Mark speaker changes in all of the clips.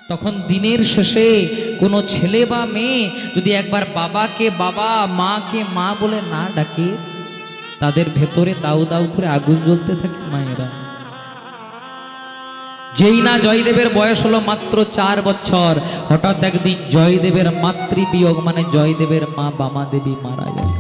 Speaker 1: তখন দিনের শেষে কোনো ছেলে বা মেয়ে যদি একবার বাবাকে বাবা মাকে মা বলে না ডাকে, তাদের ভেতরে দাউ দাউ করে আগুন জ্বলতে থাকে মায়েরা। যেই না জয়দেবের বয়স হলো মাত্র 4 বছর, হঠাৎ একদিন জয়দেবের মাতৃবিয়োগ, মানে জয়দেবের মা বামা দেবী মারা গেল।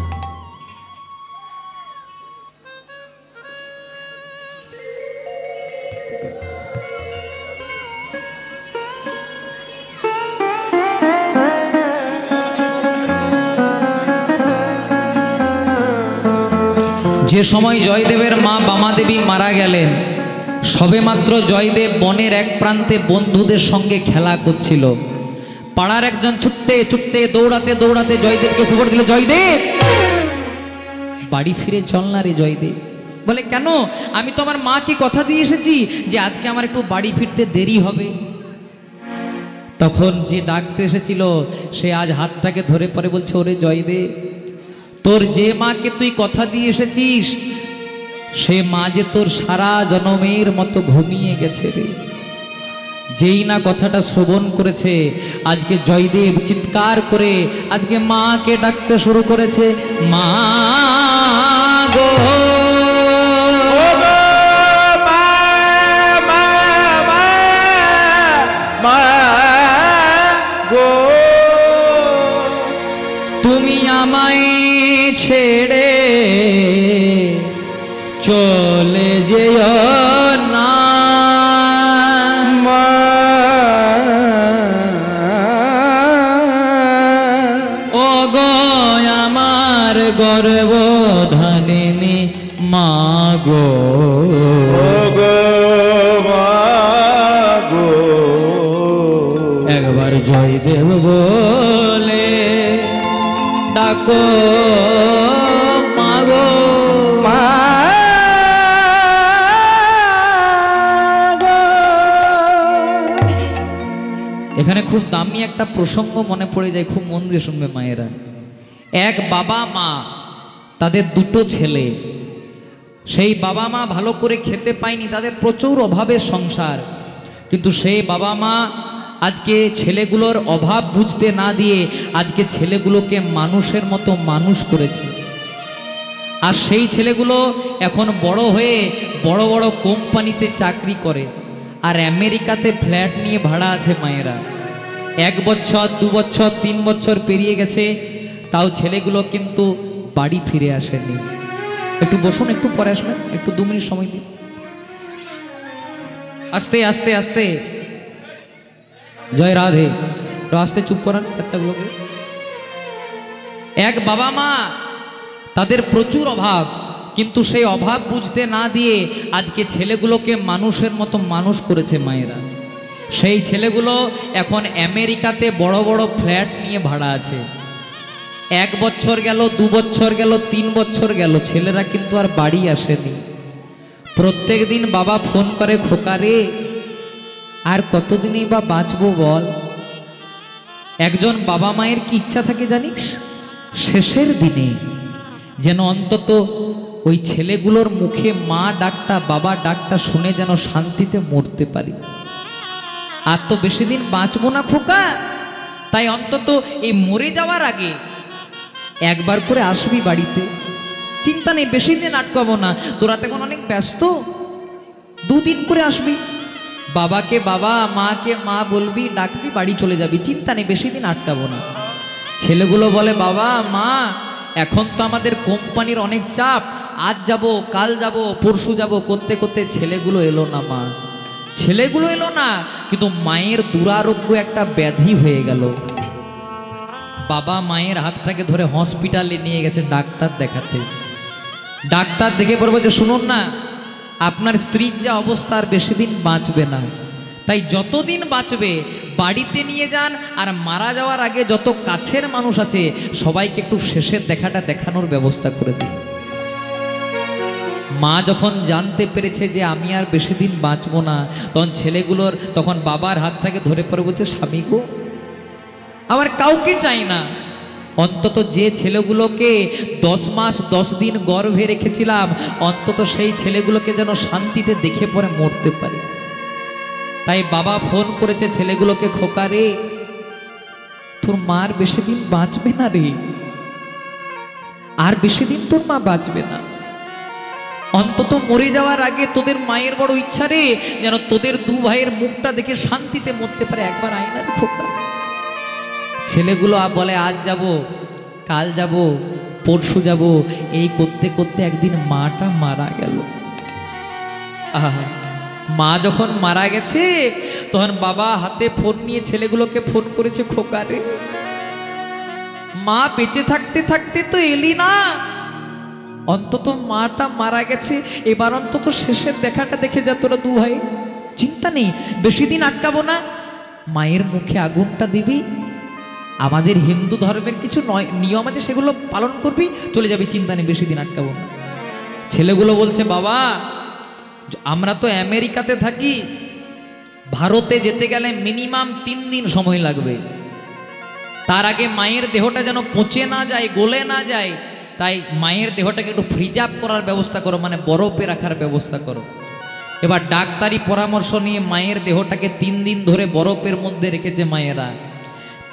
Speaker 1: যে সময় জয়দেবের মা বামা দেবী মারা গেলেন, সবেমাত্র জয়দেব বনের এক প্রান্তে বন্ধুদের সঙ্গে খেলা করছিল। পাড়ার একজন ছুটতে ছুটতে দৌড়াতে দৌড়াতে জয়দেবকে খবর দিল, জয়দেব বাড়ি ফিরে চল না রে জয়দেব। বলে কেন? আমি তো আমার মাকে কথা দিয়ে এসেছি যে আজকে আমার একটু বাড়ি ফিরতে দেরি হবে। তখন যে ডাকতে এসেছিল সে আজ হাতটাকে ধরে পড়ে বলছে, ওরে জয়দেব, তোর যে মাকে তুই কথা দিয়ে এসেছিস সে মা যে তোর সারা জনমের মতো ঘুমিয়ে গেছে রে। যেই না কথাটা শ্রবণ করেছে, আজকে জয়দেব চিৎকার করে আজকে মাকে ডাকতে শুরু করেছে, মা গো তুমি আমায় ছেড়ে চলে যেও না, ও গো আমার গর্ভধারিণী মা গো, একবার জয়দেব বলে ডাকো মা গো। এখানে খুব দামি একটা প্রসঙ্গ মনে পড়ে যায়, খুব মন দিয়ে শুনবে মায়েরা। এক বাবা মা, তাদের 2টো ছেলে। সেই বাবা মা ভালো করে খেতে পায়নি, তাদের প্রচুর অভাবের সংসার। কিন্তু সেই বাবা মা আজকে ছেলেগুলোর অভাব বুঝতে না দিয়ে আজকে ছেলেগুলোকে মানুষের মতো মানুষ করেছে। আর সেই ছেলেগুলো এখন বড় হয়ে বড় বড় কোম্পানিতে চাকরি করে, আর আমেরিকাতে ফ্ল্যাট নিয়ে ভাড়া আছে মায়েরা। 1 বছর 2 বছর 3 বছর পেরিয়ে গেছে, তাও ছেলেগুলো কিন্তু বাড়ি ফিরে আসেনি। একটু বসুন, একটু পরে আসবেন, একটু 2 মিনিট সময় দিন। আস্তে আস্তে আস্তে, জয় রাধে, আস্তে চুপ করান বাচ্চাগুলোকে। এক বাবা মা, তাদের প্রচুর অভাব, কিন্তু সেই অভাব বুঝতে না দিয়ে আজকে ছেলেগুলোকে মানুষের মতো মানুষ করেছে মায়েরা। সেই ছেলেগুলো এখন আমেরিকাতে বড় বড় ফ্ল্যাট নিয়ে ভাড়া আছে। 1 বছর গেল, 2 বছর গেল, 3 বছর গেল, ছেলেরা কিন্তু আর বাড়ি আসেনি। প্রত্যেক দিন বাবা ফোন করে, খোকা রে আর কতদিনই বা বাঁচবো বল। একজন বাবা মায়ের কি ইচ্ছা থাকে জানিস? শেষের দিনে যেন অন্তত ওই ছেলেগুলোর মুখে মা ডাকটা বাবা ডাকটা শুনে যেন শান্তিতে মরতে পারি। আর তো বেশি দিন বাঁচবো না খোকা, তাই অন্তত এই মরে যাওয়ার আগে একবার করে আসবি বাড়িতে। চিন্তা নেই, বেশি দিন আটকাবো না, তোরা তো এখন অনেক ব্যস্ত, 2 দিন করে আসবি, বাবাকে বাবা মাকে মা বলবি, ডাকবি, বাড়ি চলে যাবি, চিন্তা নেই, বেশি দিন আটকাবো না। ছেলেগুলো বলে, বাবা মা এখন তো আমাদের কোম্পানির অনেক চাপ, আজ যাব কাল যাব পরশু যাব করতে করতে ছেলেগুলো এলো না মা, ছেলেগুলো এলো না। কিন্তু মায়ের দুরারোগ্য একটা ব্যাধি হয়ে গেল। বাবা মায়ের হাতটাকে ধরে হসপিটালে নিয়ে গেছে ডাক্তার দেখাতে। ডাক্তার দেখে বলবো যে শুনুন না, আপনার স্ত্রীর যা অবস্থা আর বেশি দিন বাঁচবে না, তাই যতদিন বাঁচবে বাড়িতে নিয়ে যান, আর মারা যাওয়ার আগে যত কাছের মানুষ আছে সবাইকে একটু শেষের দেখাটা দেখানোর ব্যবস্থা করে দিন। মা যখন জানতে পেরেছে যে আমি আর বেশি দিন বাঁচবো না, তখন বাবার হাতটাকে ধরে পড়ে বলছে, স্বামী গো আমার কাউকে চাই না, অন্তত যে ছেলেগুলোকে 10 মাস 10 দিন গর্ভে রেখেছিলাম অন্তত সেই ছেলেগুলোকে যেন শান্তিতে দেখে পরে মরতে পারি। তাই বাবা ফোন করেছে ছেলেগুলোকে, খোকা রে তোর মার বেশি দিন বাঁচবে না রে, আর বেশি দিন তোর মা বাঁচবে না, অন্তত মরে যাওয়ার আগে তোদের মায়ের বড় ইচ্ছা রে যেন তোদের দু ভাইয়ের মুখটা দেখে শান্তিতে মরতে পারে, একবার আয় না রে খোকা। ছেলেগুলো বলে আজ যাব, কাল যাব, পরশু যাব, এই করতে করতে একদিন মাটা মারা গেল। আহা, মা যখন মারা গেছে তখন বাবা হাতে ফোন নিয়ে ছেলেগুলোকে ফোন করেছে, খোকা রে মা বেঁচে থাকতে থাকতে তো এলি না, অন্তত মাটা মারা গেছে, এবার অন্তত শেষের দেখাটা দেখে যা তোরা দু ভাই, চিন্তা নেই বেশি দিন আটকাবো না, মায়ের মুখে আগুনটা দিবি, আমাদের হিন্দু ধর্মের কিছু নিয়ম আছে সেগুলো পালন করবি, চলে যাবি, চিন্তা নেই বেশি দিন আটকাবো না। ছেলেগুলো বলছে বাবা আমরা তো আমেরিকাতে থাকি, ভারতে যেতে গেলে মিনিমাম 3 দিন সময় লাগবে, তার আগে মায়ের দেহটা যেন পচে না যায়, গলে না যায়, তাই মায়ের দেহটাকে একটু ফ্রিজাপ করার ব্যবস্থা করো, মানে বরফে রাখার ব্যবস্থা করো। এবার ডাক্তারি পরামর্শ নিয়ে মায়ের দেহটাকে 3 দিন ধরে বরফের মধ্যে রেখেছে মায়েরা।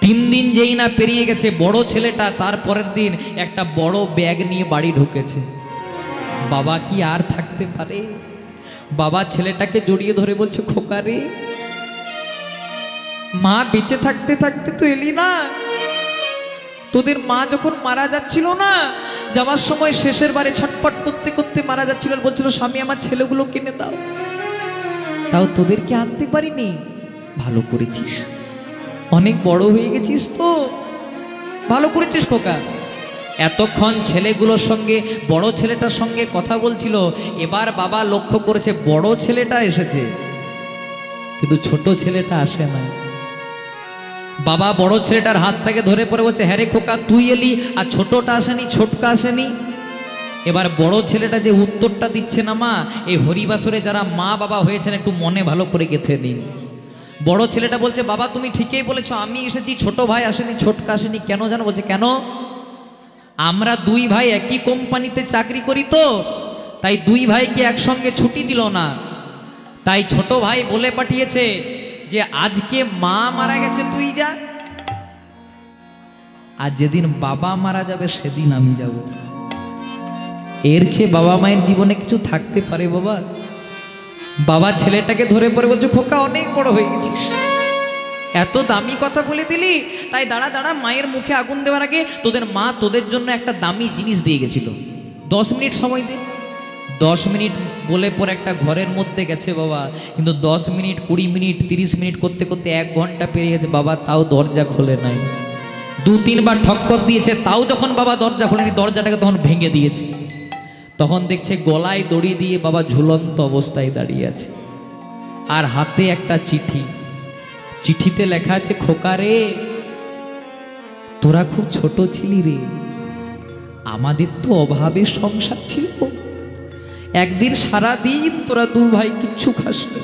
Speaker 1: 3 দিন যেই না পেরিয়ে গেছে, বড় ছেলেটা তার পরের দিন একটা বড় ব্যাগ নিয়ে বাড়ি ঢুকেছে। বাবা কি আর থাকতে পারে, বাবা ছেলেটাকে জড়িয়ে ধরে বলছে খোকা রে মা বেঁচে থাকতে থাকতে তো এলি না, তোদের মা যখন মারা যাচ্ছিল না, যাওয়ার সময় শেষের বারে ছটপট করতে করতে মারা যাচ্ছিল, বলছিল স্বামী আমার ছেলেগুলো কিনে দাও, তাও তোদেরকে আনতে পারিনি, ভালো করেছিস, অনেক বড় হয়ে গেছিস তো, ভালো করেছিস খোকা। এতক্ষণ ছেলেগুলোর সঙ্গে বড় ছেলেটার সঙ্গে কথা বলছিল, এবার বাবা লক্ষ্য করেছে বড় ছেলেটা এসেছে কিন্তু ছোট ছেলেটা আসে না। বাবা বড় ছেলেটার হাতটাকে ধরে পড়ে বলছে হ্যাঁ রে খোকা তুই এলি, আর ছোটটা আসেনি, ছোটকা আসেনি। এবার বড় ছেলেটা যে উত্তরটা দিচ্ছে না, মা এই হরিবাসরে যারা মা বাবা হয়েছেন একটু মনে ভালো করে গেঁথে নিন। বড় ছেলেটা বলছে বাবা তুমি ঠিকই বলেছো, আমি এসেছি, ছোট ভাই আসেনি, ছোটকা আসেনি, কেন জানো? বলছে কেন, আমরা 2 ভাই একই কোম্পানিতে চাকরি করি তো, তাই 2 ভাইকে একসঙ্গে ছুটি দিল না, তাই ছোট ভাই বলে পাঠিয়েছে যে আজকে মা মারা গেছে তুই যা, আর যেদিন বাবা মারা যাবে সেদিন আমি যাব। এর চেয়ে বাবা মায়ের জীবনে কিছু থাকতে পারে বাবা? বাবা ছেলেটাকে ধরে পড়ে বলছে খোকা অনেক বড় হয়ে গেছিস, এত দামি কথা বলে দিলি, তাই দাঁড়া দাঁড়া, মায়ের মুখে আগুন দেওয়ার আগে তোদের মা তোদের জন্য একটা দামি জিনিস দিয়ে গেছিল, 10 মিনিট সময় দে। 10 মিনিট বলে পর একটা ঘরের মধ্যে গেছে বাবা, কিন্তু 10 মিনিট 20 মিনিট 30 মিনিট করতে করতে 1 ঘন্টা পেরিয়ে গেছে, বাবা তাও দরজা খোলে নাই। 2-3 বার ঠক্কর দিয়েছে, তাও যখন বাবা দরজা খোলেনি, দরজাটাকে তখন ভেঙে দিয়েছে। তখন দেখছে গলায় দড়ি দিয়ে বাবা ঝুলন্ত অবস্থায় দাঁড়িয়ে আছে, আর হাতে একটা চিঠি, চিঠিতে লেখা আছে খোকা রে তোরা খুব ছোট ছিলি রে, আমাদের তো অভাবের সংসার ছিল, একদিন সারা দিন তোরা 2 ভাই কিচ্ছু খাস না,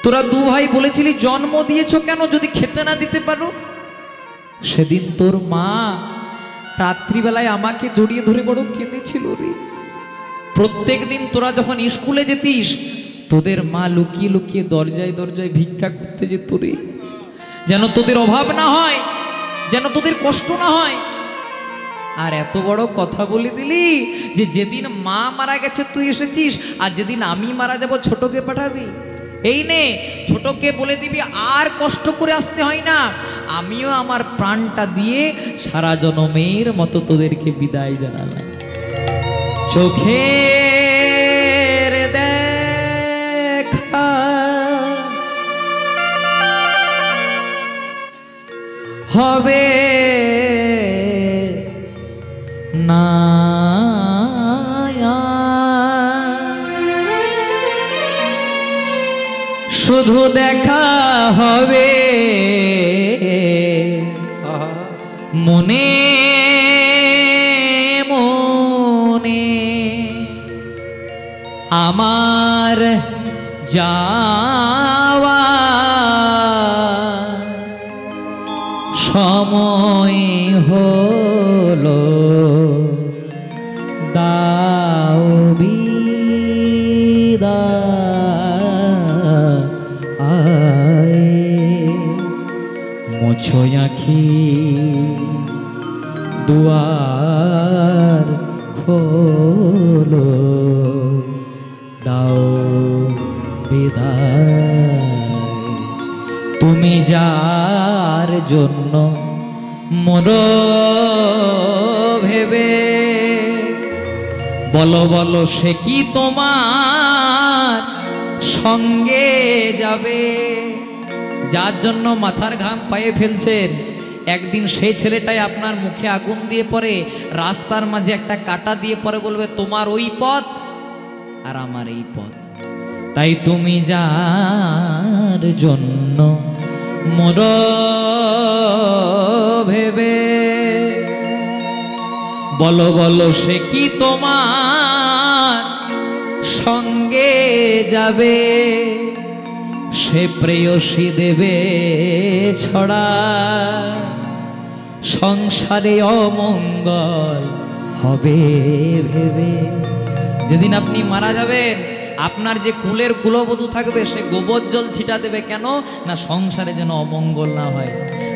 Speaker 1: তোরা 2 ভাই বলেছিলি জন্ম দিয়েছো কেন যদি খেতে না দিতে পারো, সেদিন তোর মা রাত্রিবেলায় আমাকে জড়িয়ে ধরে বড় কেঁদেছিল রে। প্রত্যেক দিন তোরা যখন স্কুলে যেতিস, তোদের মা লুকিয়ে লুকিয়ে দরজায় দরজায় ভিক্ষা করতে যেত রে, যেন তোদের অভাব না হয়, যেন তোদের কষ্ট না হয়। আর এত বড় কথা বলে দিলি যে যেদিন মা মারা গেছে তুই এসেছিস, আর যেদিন আমি মারা যাব ছোটকে পাঠাবি। এই নে, ছোটকে বলে দিবি আর কষ্ট করে আসতে হয় না, আমিও আমার প্রাণটা দিয়ে সারা জনমের মতো তোদেরকে বিদায় জানালাম। চোখের দেখা হবে না, শুধু দেখা হবে মনে মনে, আমার যাওয়া সময় হলো, দাও বিদায়। মুছো আঁখি দুয়ার খোলো, দাও বিদায় তুমি যার জন্য মোর ভেবে। বলো বলো সে কি তোমার সঙ্গে যাবে? যার জন্য মাথার ঘাম পায়ে ফেলছেন, একদিন সেই ছেলেটাই আপনার মুখে আগুন দিয়ে পড়ে, রাস্তার মাঝে একটা কাঁটা দিয়ে পরে বলবে তোমার ওই পথ আর আমার এই পথ। তাই তুমি যার জন্য মোর ভেবে, বলো বলো সে কি তোমার সঙ্গে যাবে? সে প্রেয়সী দেবে ছড়া, সংসারে অমঙ্গল হবে ভেবে। যেদিন আপনি মারা যাবেন, আপনার যে কুলের কুলবধূ থাকবে সে গোবর জল ছিটা দেবে, কেন না সংসারে যেন অমঙ্গল না হয়।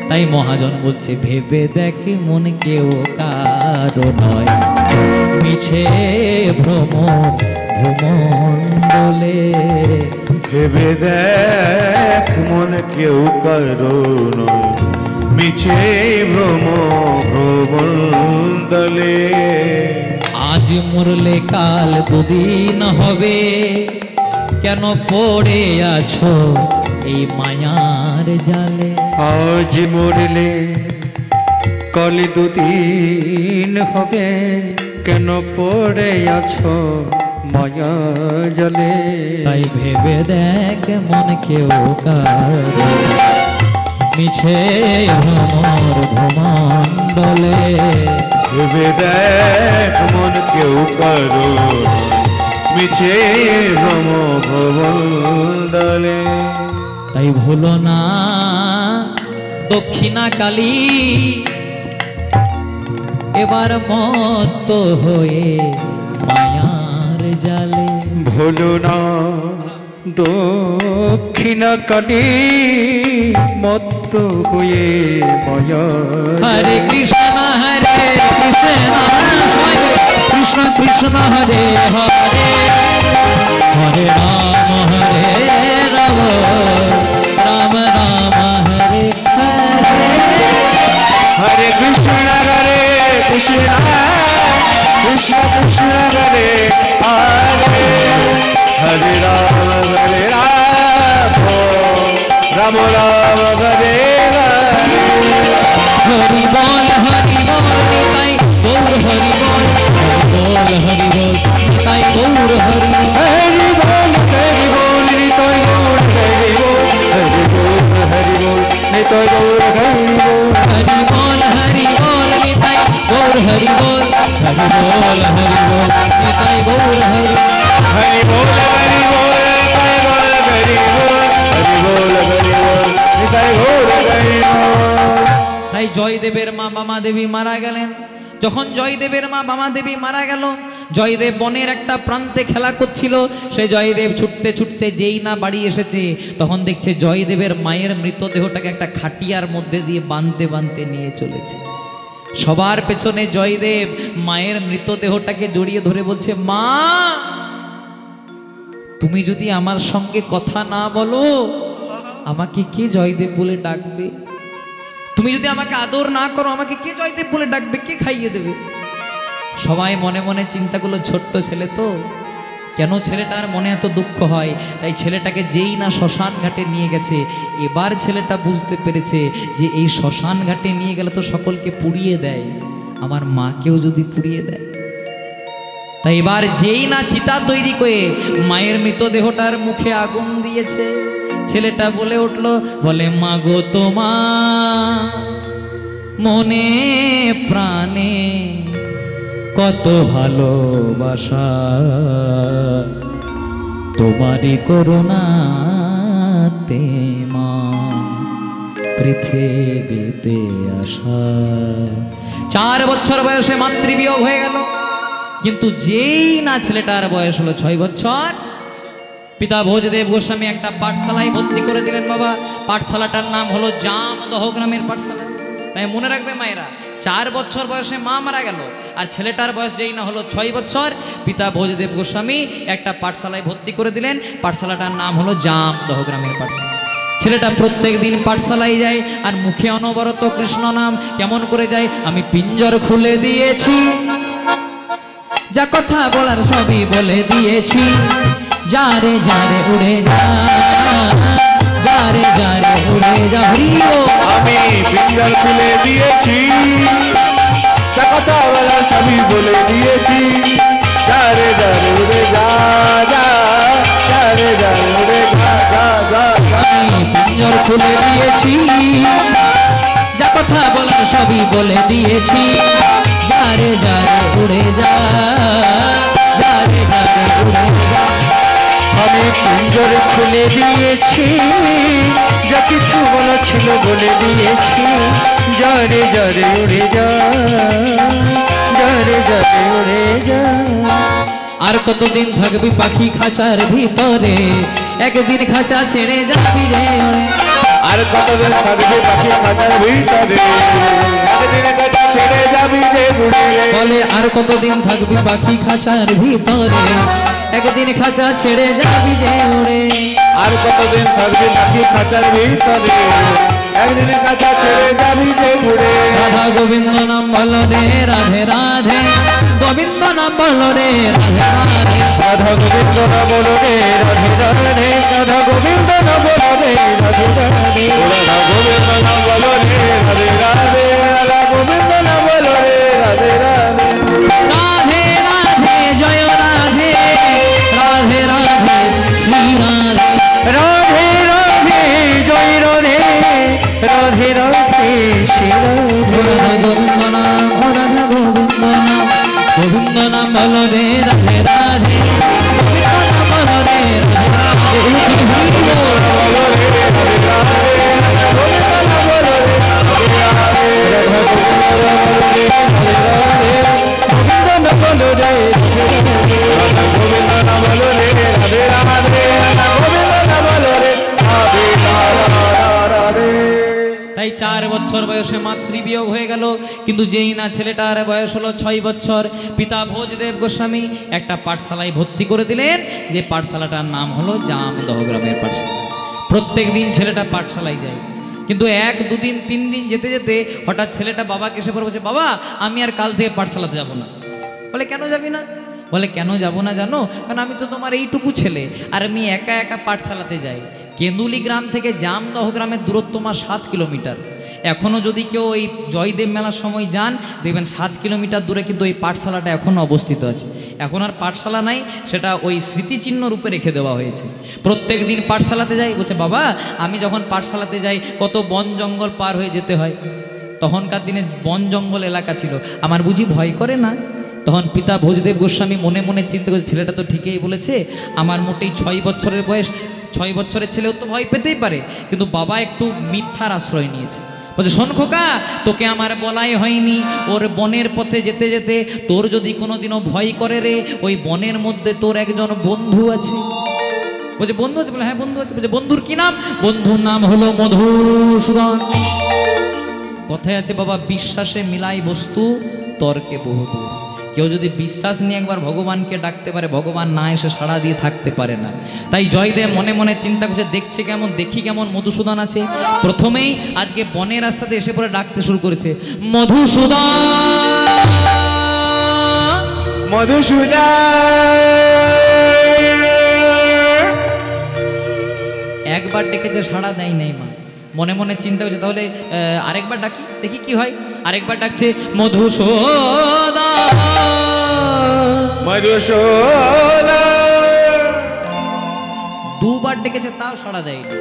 Speaker 1: তাই মহাজন বলছে ভেবে দেখ মন কেউ কারো নয়, মিছে ভ্রমণ ভ্রমণ্ডলে।
Speaker 2: ভেবে দেখ মন কেউ কারো নয়, মিছে ভ্রম ভ্রমণ্ডলে।
Speaker 1: আজ মরলে কাল দুদিন হবে, কেন পড়ে আছো এই মায়ার জালে?
Speaker 2: আজ মরলে কাল দুদিন হবে, কেন পড়ে আছো মায়া জলে।
Speaker 1: তাই ভেবে দেখ মন কেউ কারো, মিছে ভ্রমর ভ্রমণ্ডলে।
Speaker 2: ভেবে দেখ মন কেউ কারো, মিছে ভ্রম ভ্রমণ্ডলে।
Speaker 1: তাই ভুলো না দক্ষিণা কালী, এবার মত্ত হয়ে মায়ার জালে।
Speaker 2: ভুলো না দক্ষিণা কালী, মত্ত হয়ে মায়া।
Speaker 1: হরে কৃষ্ণ হরে কৃষ্ণ, কৃষ্ণ কৃষ্ণ হরে হরে, হরে রাম রাম রাম হরে হরে।
Speaker 2: হরে কৃষ্ণ কৃষ্ণ, কৃষ্ণ কৃষ্ণ হরে হরে, হরে রাম রাম রাম হরে হরে।
Speaker 1: হরি বল নিতাই গৌর হরি বল, হরি বল নিতাই গৌর হরি বল।
Speaker 2: হরি বল নিতাই গৌর হরি বল, হরি বল হরি বল নিতাই গৌর হরি বল।
Speaker 1: হরি বল নিতাই গৌর হরি বল, হরি বল নিতাই গৌর হরি।
Speaker 2: হরি বল হরি বল নিতাই গৌর হরি বল, হরি বল হরি বল নিতাই গৌর হরি বল।
Speaker 1: তাই জয়দেবের মা বামা দেবী মারা গেলেন। যখন জয়দেবের মা বামা দেবী মারা গেল, জয়দেব বনের একটা প্রান্তে খেলা করছিল। সে জয়দেব ছুটতে ছুটতে যেই না বাড়ি এসেছে, তখন দেখছে জয়দেবের মায়ের মৃতদেহটাকে একটা খাটিয়ার মধ্যে দিয়ে বাঁধতে বাঁধতে নিয়ে চলেছে। সবার পেছনে জয়দেব মায়ের মৃতদেহটাকে জড়িয়ে ধরে বলছে, মা তুমি যদি আমার সঙ্গে কথা না বলো, আমাকে কে জয়দেব বলে ডাকবে? তুমি যদি আমাকে আদর না করো, আমাকে কে জয়দেব বলে ডাকবে, কে খাইয়ে দেবে? সবাই মনে মনে চিন্তাগুলো, ছোট্ট ছেলে তো, কেন ছেলেটার মনে এত দুঃখ হয়? তাই ছেলেটাকে যেই না শ্মশান ঘাটে নিয়ে গেছে, এবার ছেলেটা বুঝতে পেরেছে যে এই শ্মশান ঘাটে নিয়ে গেলে তো সকলকে পুড়িয়ে দেয়, আমার মাকেও যদি পুড়িয়ে দেয়। তাই এবার যেই না চিতা তৈরি করে মায়ের মৃতদেহটার মুখে আগুন দিয়েছে, ছেলেটা বলে উঠল, বলে মা গো তোমার মনে প্রাণে কত ভালোবাসা, তোমারই করুণাতে মা পৃথিবীতে আসা। 4 বছর বয়সে মাতৃবিয়োগ হয়ে গেল। কিন্তু যেই না ছেলেটার বয়স হলো 6 বছর, পিতা ভোজদেব গোস্বামী একটা পাঠশালায় ভর্তি করে দিলেন বাবা। পাঠশালাটার নাম হলো জামদহ গ্রামের পাঠশালা। তাই মনে রাখবে মায়েরা, 4 বছর বয়সে মা মারা গেল, আর ছেলেটার বয়স যেই না হলো 6 বছর, পিতা ভোজদেব গোস্বামী একটা পাঠশালায় ভর্তি করে দিলেন। পাঠশালাটার নাম হলো জামদহ গ্রামের পাঠশালা। ছেলেটা প্রত্যেক দিন পাঠশালায় যায়, আর মুখে অনবরত কৃষ্ণ নাম। কেমন করে যায়? আমি পিঞ্জর খুলে দিয়েছি, যা কথা বলার সবই বলে দিয়েছি, যারে যারে উড়ে যা, যারে যারে উড়ে যা। হরিও
Speaker 2: আমি পিঞ্জর খুলে দিয়েছি, যা কথা বলার সবই বলে দিয়েছি, যারে যারে উড়ে যা, যা, যারে যারে উড়ে যা, যা, যা, যা।
Speaker 1: আমি পিঞ্জর খুলে দিয়েছি, যা কথা বলার সবই বলে দিয়েছি, যারে যারে উড়ে যা, যারে যারে উড়ে যা।
Speaker 3: আমি পিঞ্জর খুলে দিয়েছি, যা কিছু বলা ছিল বলে দিয়েছি, যারে যারে উড়ে যা, যারে যারে উড়ে যা।
Speaker 1: আর কতদিন থাকবি পাখি খাঁচার ভিতরে, একদিন খাঁচা ছেড়ে যাবি রে ওরে।
Speaker 2: আর কতদিন থাকবে পাখি খাঁচার ভিতরে, একদিন কাটা ছেড়ে যাবি যে উড়ে রে।
Speaker 1: বলে আর কতদিন থাকবি পাখি খাঁচার ভিতরে, একদিন খাঁচা ছেড়ে যাবি যে ওরে।
Speaker 2: আর কতদিন থাকবে পাখি খাঁচার ভিতরে, একদিন কাটা ছেড়ে যাবি যে উড়ে।
Speaker 1: রাধা গোবিন্দ নাম বলো রে রাধে রাধে, গোবিন্দ নাম বলো রে রাধে রাধে।
Speaker 3: রাধা গোবিন্দ না বলো রে রাধে রাধে, রাধা গোবিন্দ না বলো রে রাধে রাধে।
Speaker 2: রাধা গোবিন্দ নাম বলো রে রাধে রাধে, রাধা গোবিন্দ নাম বলো রে রাধে রাধে।
Speaker 1: রাধে রাধে জয় রাধে, রাধে রাধে শ্রী রাধে।
Speaker 3: রাধে রাধে জয় রাধে, রাধে রাধে শ্রী রাধে।
Speaker 1: রাধা গোবিন্দ নাম, ও রাধা গোবিন্দ নাম, গোবিন্দ নাম বলো রে রাধে রাধে, গোবিন্দ নাম বলো রে রাধে রাধে। তাই 4 বছর বয়সে মাতৃবিয়োগ হয়ে গেল। কিন্তু যেই না ছেলেটার বয়স হলো 6 বছর, পিতা ভোজদেব গোস্বামী একটা পাঠশালায় ভর্তি করে দিলেন, যে পাঠশালাটার নাম হলো জামদহ গ্রামের পাঠশালা। প্রত্যেক দিন ছেলেটা পাঠশালায় যায়, কিন্তু 1, 2 দিন 3 দিন যেতে যেতে হঠাৎ ছেলেটা বাবাকে এসে পড়ে বলছে, বাবা আমি আর কাল থেকে পাঠশালাতে যাব না। বলে কেন যাবি না? বলে কেন যাব না জানো? কারণ আমি তো তোমার এইটুকু ছেলে, আর আমি একা একা পাঠশালাতে যাই। কেন্দুলি গ্রাম থেকে জামদহ গ্রামের দূরত্ব 7 কিলোমিটার। এখনও যদি কেউ এই জয়দেব মেলার সময় যান, দেখবেন 7 কিলোমিটার দূরে কিন্তু ওই পাঠশালাটা এখনও অবস্থিত আছে। এখন আর পাঠশালা নাই, সেটা ওই স্মৃতিচিহ্ন রূপে রেখে দেওয়া হয়েছে। প্রত্যেক দিন পাঠশালাতে যাই। বলছে বাবা আমি যখন পাঠশালাতে যাই কত বন জঙ্গল পার হয়ে যেতে হয়, তখনকার দিনে বন জঙ্গল এলাকা ছিল, আমার বুঝি ভয় করে না? তখন পিতা ভোজদেব গোস্বামী মনে মনে চিন্তা করছে, ছেলেটা তো ঠিকই বলেছে, আমার মোটেই 6 বছরের বয়স, 6 বছরের ছেলেও তো ভয় পেতেই পারে, কিন্তু বাবা একটু মিথ্যার আশ্রয় নিয়েছে। বলছে শোন খোকা, তোকে আমার বলাই হয়নি, ওর বনের পথে যেতে যেতে তোর যদি কোনোদিনও ভয় করে রে, ওই বনের মধ্যে তোর একজন বন্ধু আছে। বলছে বন্ধু আছে? বলে হ্যাঁ বন্ধু আছে। বলছে বন্ধুর কি নাম? বন্ধুর নাম হলো মধুসূদন। কথায় আছে বাবা, বিশ্বাসে মিলাই বস্তু, তর্কে বহুদূর। কেউ যদি বিশ্বাস নিয়ে একবার ভগবানকে ডাকতে পারে, ভগবান না এসে সাড়া দিয়ে থাকতে পারে না। তাই জয়দেব মনে মনে চিন্তা করছে, দেখছে কেমন, দেখি কেমন মধুসূদন আছে। প্রথমেই আজকে বনের রাস্তাতে এসে পরে ডাকতে শুরু করেছে, মধুসূদন
Speaker 2: মধুসূদন।
Speaker 1: একবার ডেকেছে, সাড়া দেয় নাই মা। মনে মনে চিন্তা করছে, তাহলে আরেকবার ডাকি, দেখি কি হয়। আরেকবার ডাকছে, মধুসূদন
Speaker 2: মধুসূদন।
Speaker 1: 2 বার ডেকেছে, তাও সাড়া দেয়নি।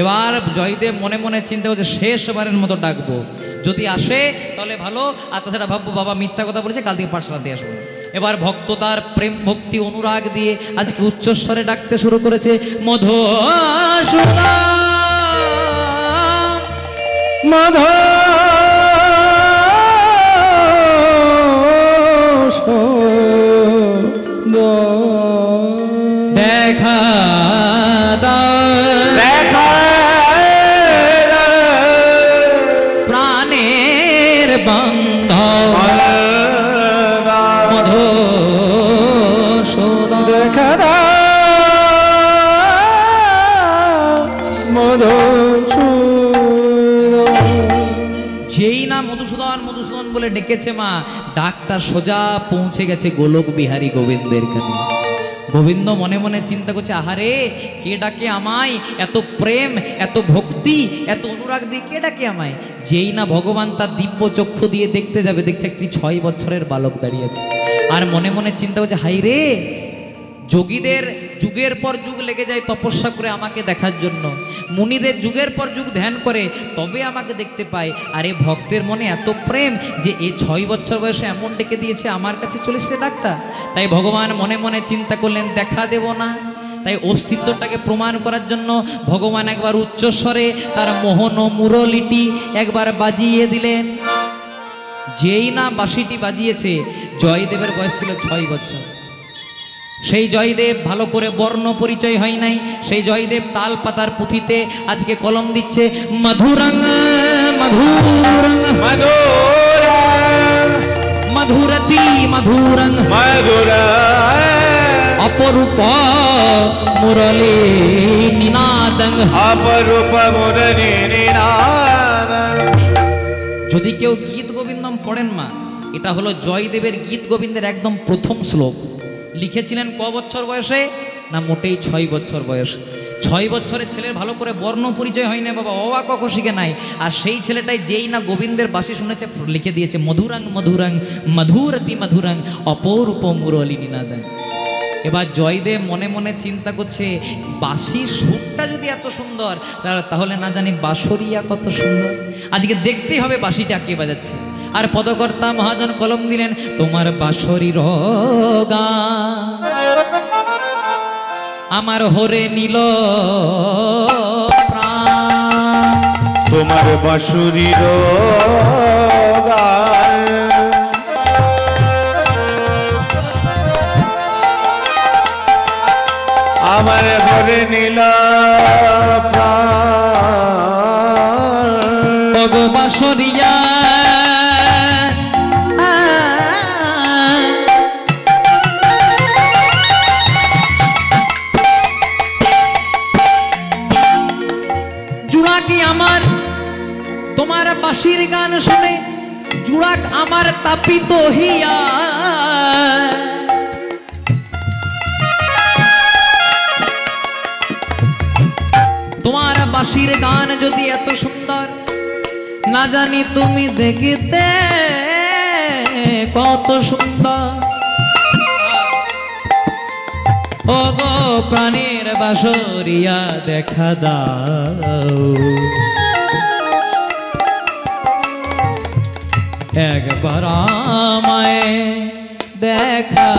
Speaker 1: এবার জয়দেব মনে মনে চিন্তা করছে, শেষবারের মতো ডাকবো, যদি আসে তাহলে ভালো, আর তাছাড়া ভাববো বাবা মিথ্যা কথা বলেছে, কাল থেকে পাঠশালাতে আসবো। এবার ভক্ত তার প্রেম ভক্তি অনুরাগ দিয়ে আজকে উচ্চস্বরে ডাকতে শুরু করেছে, মধুসূদন দেখা বান্ধব মধুসূদন।
Speaker 3: দেখা দাও
Speaker 1: যেই না মধুসূদন মধুসূদন বলে ডেকেছে মা, ডাকটা সোজা পৌঁছে গেছে গোলক বিহারী গোবিন্দের কানে। গোবিন্দ মনে মনে চিন্তা করছে, আহারে কে ডাকে আমায়, এত প্রেম এত ভক্তি এত অনুরাগ দিয়ে কে ডাকে আমায়। যেই না ভগবান তার দিব্য চক্ষু দিয়ে দেখতে যাবে, দেখছে একটি 6 বছরের বালক দাঁড়িয়ে আছে। আর মনে মনে চিন্তা করছে, হাই রে, যোগীদের যুগের পর যুগ লেগে যায় তপস্যা করে আমাকে দেখার জন্য, মুনিদের যুগের পর যুগ ধ্যান করে তবে আমাকে দেখতে পায়, আর এ ভক্তের মনে এত প্রেম যে এ 6 বছর বয়সে এমন ডেকে দিয়েছে, আমার কাছে চলে এসেছে ডাক্তার। তাই ভগবান মনে মনে চিন্তা করলেন, দেখা দেব না। তাই অস্তিত্বটাকে প্রমাণ করার জন্য ভগবান একবার উচ্চস্বরে তার মোহন মুরলিটি একবার বাজিয়ে দিলেন। যেই না বাঁশিটি বাজিয়েছে, জয়দেবের বয়স ছিল 6 বছর। সেই জয়দেব ভালো করে বর্ণ পরিচয় হয় নাই, সেই জয়দেব তাল পাতার পুঁথিতে আজকে কলম দিচ্ছে, মধুরং মধুরং মধুরতি মধুরং অপরূপ মুরলী নিনাদং।
Speaker 2: অপরূপ মুরলী নিনাদং।
Speaker 1: যদি কেউ গীত গোবিন্দম পড়েন মা, এটা হলো জয়দেবের গীত গোবিন্দের একদম প্রথম শ্লোক। লিখেছিলেন ক বছর বয়সে? না মোটেই 6 বছর বয়স। 6 বছরের ছেলের ভালো করে বর্ণ পরিচয় হয় না বাবা, অবা ক শিখে নাই। আর সেই ছেলেটাই যেই না গোবিন্দের বাঁশি শুনেছে, লিখে দিয়েছে মধুরাং মধুরাং মধুরতি মধুরাং অপরূপ মুরলী নিনাদং। এবার জয়দেব মনে মনে চিন্তা করছে, বাঁশির সুরটা যদি এত সুন্দর, তাহলে না জানি বাঁশরিয়া কত সুন্দর। আজকে দেখতেই হবে বাঁশিটা কে বাজাচ্ছে। আর পদকর্তা মহাজন কলম দিলেন, তোমার বাঁশরি গান আমার হরে নীল প্রাণ।
Speaker 2: তোমার বাঁশুরির গান আমার ঘরে নীল প্রাণ।
Speaker 1: ওগো বাঁশরিয়া জুড়াকি আমার তোমার বাঁশির গান শুনে, জুড়াক আমার তাপিত হিয়া। তোমার বাঁশির গান যদি এত সুন্দর, না জানি তুমি দেখিতে কত সুন্দর। ও গো প্রাণের বাঁশরিয়া দেখা দাও, একবার আমায় দেখা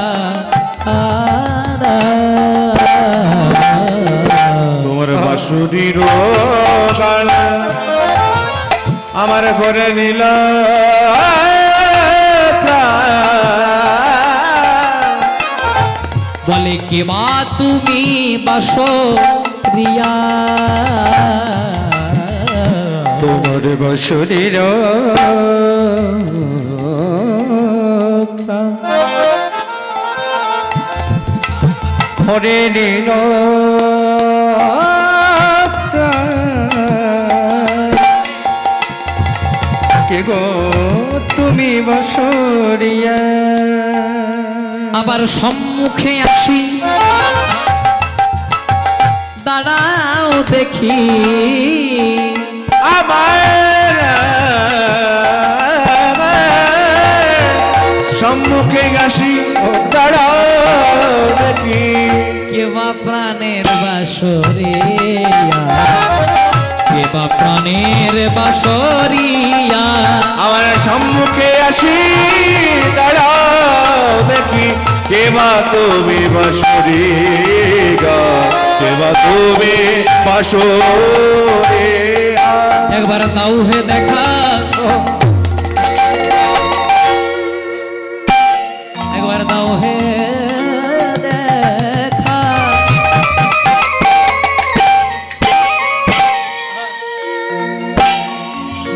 Speaker 2: তোমার বাঁশুরির গান আমার ঘরে নীল
Speaker 1: বলে কে বা তুমি বাঁশরিয়া,
Speaker 3: তোমার বাঁশরির হরে নীল কে গো তুমি বাঁশরিয়া।
Speaker 1: আবার সম্মুখে আসি, দাঁড়াও দেখি
Speaker 2: আমার সম্মুখে আসি, দাঁড়াও দেখি
Speaker 1: কে বা প্রাণের বাঁশরিয়া, কে বা প্রাণের বাঁশরিয়া।
Speaker 2: আমার সম্মুখে আসি, দাঁড়াও দেখি কে বা তুমি বাঁশরি গান, কে বা তুমি বাঁশরি।
Speaker 1: একবার দাও হে দেখা, একবার দাও হে দেখা।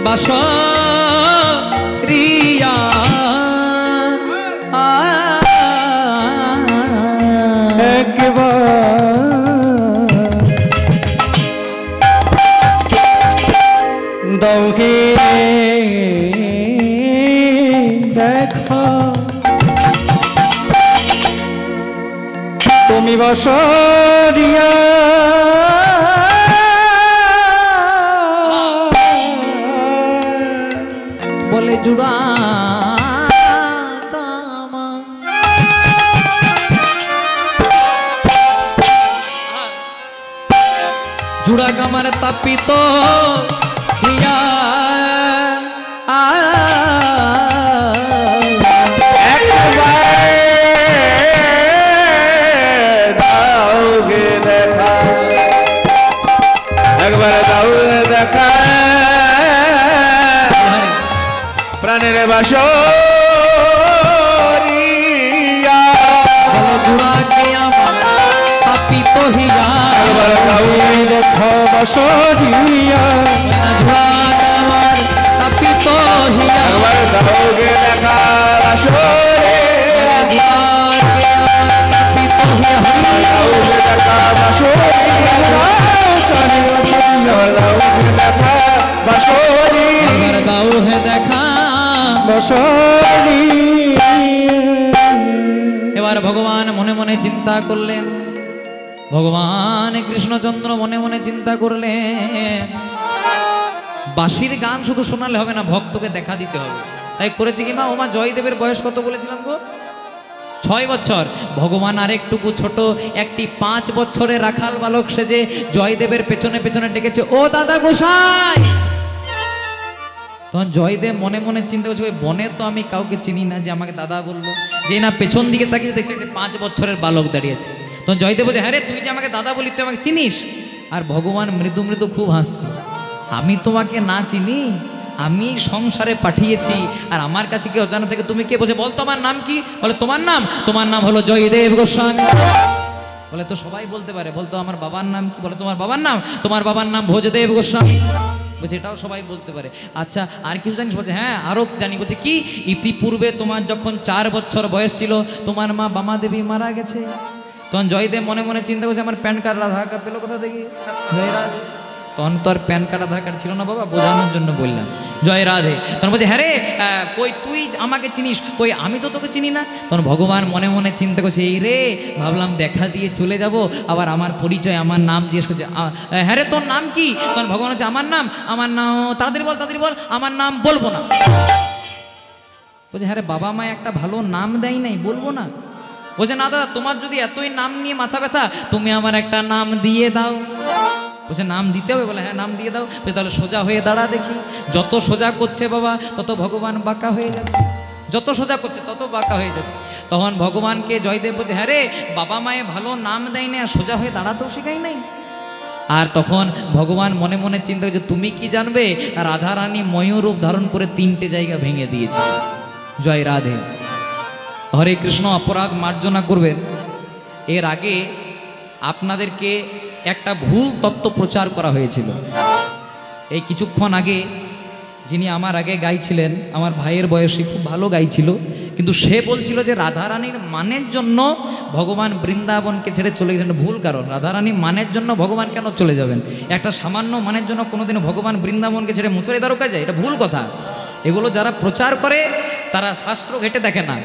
Speaker 1: বাঁশরিয়া রিয়া
Speaker 3: দৌহে দেখা তুমি বসরিয়া
Speaker 1: বলে জুড়া কামা জুড়া কামার তাপিত হিয়া
Speaker 2: দাওগে দেখা, একবার দাওগে দেখা প্রাণের বাসরিয়া।
Speaker 1: জুড়াকে আমার তাপিত হিয়া
Speaker 2: একবার দাওগে
Speaker 3: দেখা বসরিয়া
Speaker 1: জুড়াকে আমার তাপিত হিয়া
Speaker 2: একবার দাওগে দেখা বাসরিয়া।
Speaker 1: জুড়াকে আমার তাপিত হিয়া
Speaker 2: দাওগে দেখা বাসরিয়া, একবার দাওগে দেখা বাসরিয়া।
Speaker 1: আমার গাও হে দেখা।
Speaker 3: বসরি
Speaker 1: এবার ভগবান মনে মনে চিন্তা করলেন, ভগবান কৃষ্ণচন্দ্র মনে মনে চিন্তা করলেন বাঁশির গান শুধু শোনালে হবে না, ভক্তকে দেখা দিতে হবে। তাই করেছে কি মা, ওমা জয়দেবের বয়স কত বলেছিলাম গো? 6 বছর। ভগবান আরেকটুকু ছোট একটি 5 বছরের রাখাল বালক সেজে জয়দেবের পেছনে পেছনে ডেকেছে, ও দাদা গোসাই। তখন জয়দেব মনে মনে চিন্তা করছে, ওই বনে তো আমি কাউকে চিনি না যে আমাকে দাদা বললো। যে না পেছন দিকে তাকিয়ে দেখছে একটা 5 বছরের বালক দাঁড়িয়েছে। তখন জয়দেব বলছে, হ্যাঁ রে, তুই যে আমাকে দাদা বলি, তুই আমাকে চিনিস? আর ভগবান মৃদু মৃদু খুব হাসছে, আমি তোমাকে না চিনি? আমি সংসারে পাঠিয়েছি, আর আমার কাছে কি অজানা থেকে তুমি কে? বলছে, বল তোমার নাম কি? বলে, তোমার নাম হলো জয়দেব গোস্বামী। বলে, তো সবাই বলতে পারে, বলতো আমার বাবার নাম কি? বলে, তোমার বাবার নাম ভোজদেব গোস্বামী। বলছে, এটাও সবাই বলতে পারে। আচ্ছা, আর কিছু জানিস? বলছে, হ্যাঁ আরও জানি। বলছে, কি? ইতিপূর্বে তোমার যখন 4 বছর বয়স ছিল, তোমার মা বামা দেবী মারা গেছে। তখন জয়দেব মনে মনে চিন্তা করছে, আমার প্যান কার্ড আধার কার্ড পেলো কোথা থেকে? জয় রাধে। তখন তো আর প্যান কার্ড আধার কার্ড ছিল না বাবা, বোঝানোর জন্য বললাম জয় রাধে। তখন বলছে, হ্যাঁ রে, কই তুই আমাকে চিনিস? কই আমি তো তোকে চিনি না। তখন ভগবান মনে মনে চিন্তা করছে, এই রে, ভাবলাম দেখা দিয়ে চলে যাব, আবার আমার পরিচয় আমার নাম জিজ্ঞেস করছে। হ্যাঁ রে, তোর নাম কি? তখন ভগবান হচ্ছে, আমার নাম তাড়াতাড়ি বল, আমার নাম বলবো না। বলছে, হ্যাঁ রে, বাবা মা একটা ভালো নাম দেয় নাই, বলবো না? বলছে, না দাদা, তোমার যদি এতই নাম নিয়ে মাথা ব্যথা, তুমি আমার একটা নাম দিয়ে দাও। বলছে, নাম দিতে হবে? বলে, হ্যাঁ নাম দিয়ে দাও। বলছে, তাহলে সোজা হয়ে দাঁড়া দেখি। যত সোজা করছে বাবা, তত ভগবান বাঁকা হয়ে যাচ্ছে, যত সোজা করছে তত বাঁকা হয়ে যাচ্ছে। তখন ভগবানকে জয়দেব বলছে, হ্যাঁ রে, বাবা মায়ে ভালো নাম দেয় না, আর সোজা হয়ে দাঁড়াতেও শেখাই নাই। আর তখন ভগবান মনে মনে চিন্তা করছে, তুমি কি জানবে, রাধারানী ময়ূরূপ ধারণ করে 3টে জায়গা ভেঙে দিয়েছে। জয় রাধে। হরে কৃষ্ণ। অপরাধ মার্জনা করবেন। এর আগে আপনাদেরকে একটা ভুল তত্ত্ব প্রচার করা হয়েছিল। এই কিছুক্ষণ আগে যিনি আমার আগে গাইছিলেন, আমার ভাইয়ের বয়সী, খুব ভালো গাইছিল, কিন্তু সে বলছিল যে রাধারানীর মানের জন্য ভগবান বৃন্দাবনকে ছেড়ে চলে গেছেন। ভুল কারণ। রাধারানী মানের জন্য ভগবান কেন চলে যাবেন? একটা সামান্য মানের জন্য কোনোদিনও ভগবান বৃন্দাবনকে ছেড়ে মথুরায় দ্বারকা যায়? এটা ভুল কথা। এগুলো যারা প্রচার করে তারা শাস্ত্র ঘেটে দেখে না,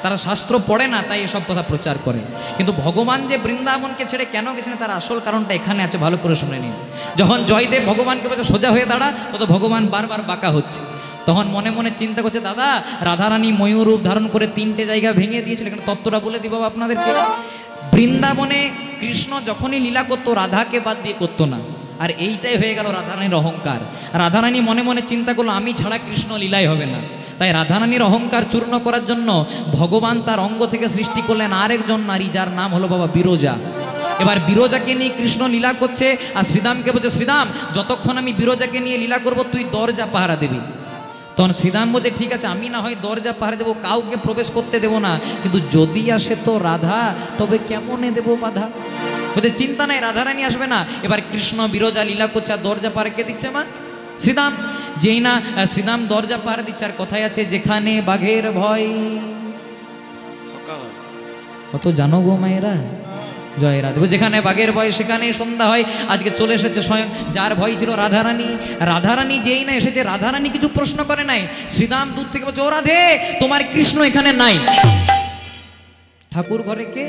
Speaker 1: তারা শাস্ত্র পড়ে না, তাই এসব কথা প্রচার করে। কিন্তু ভগবান যে বৃন্দাবনকে ছেড়ে কেন গেছেন তার আসল কারণটা এখানে আছে, ভালো করে শুনে নিন। যখন জয়দেব ভগবানকে বলছে সোজা হয়ে দাঁড়া, তত ভগবান বারবার বাঁকা হচ্ছে। তখন মনে মনে চিন্তা করছে, দাদা, রাধারানী ময়ূরূপ ধারণ করে 3টে জায়গা ভেঙে দিয়েছিল। এখানে তত্ত্বটা বলে দিব আপনাদেরকে। বৃন্দাবনে কৃষ্ণ যখনই লীলা করতো, রাধাকে বাদ দিয়ে করতো না। আর এইটাই হয়ে গেল রাধারানীর অহংকার। রাধারানী মনে মনে চিন্তা করলো, আমি ছাড়া কৃষ্ণ লীলাই হবে না। তাই রাধারানীর অহংকার চূর্ণ করার জন্য ভগবান তার অঙ্গ থেকে সৃষ্টি করলেন আরেকজন নারী, যার নাম হলো বাবা বিরজা। এবার বিরজাকে নিয়ে কৃষ্ণ লীলা করছে, আর শ্রীদামকে বলছে, শ্রীদাম, যতক্ষণ আমি বিরজাকে নিয়ে লীলা করব তুই দরজা পাহারা দিবি। তখন শ্রীদাম বলছে, ঠিক আছে, আমি না হয় দরজা পাহারা দেবো, কাউকে প্রবেশ করতে দেবো না, কিন্তু যদি আসে তো রাধা, তবে কেমনে দেবো বাধা? বলছে, চিন্তা নাই, রাধারানী আসবে না। এবার কৃষ্ণ বিরজা লীলা করছে, আর দরজা পাহারা কে দিচ্ছে মা? শ্রীদাম। যেই না শ্রীরাম দরজা পাহারা দিচ্ছে, আর কথায় আছে যেখানে বাঘের ভয়, কত জানো গো মায়েরা, জয় রাধে। যেখানে বাঘের ভয় সেখানে সন্ধ্যা হয়। আজকে চলে এসেছে স্বয়ং যার ভয় ছিল রাধারানী। রাধারানী যেই না এসেছে, রাধারানী কিছু প্রশ্ন করে নাই, শ্রীরাম দূর থেকে বলছে, ও রাধে তোমার কৃষ্ণ এখানে নাই। ঠাকুর ঘরে কে?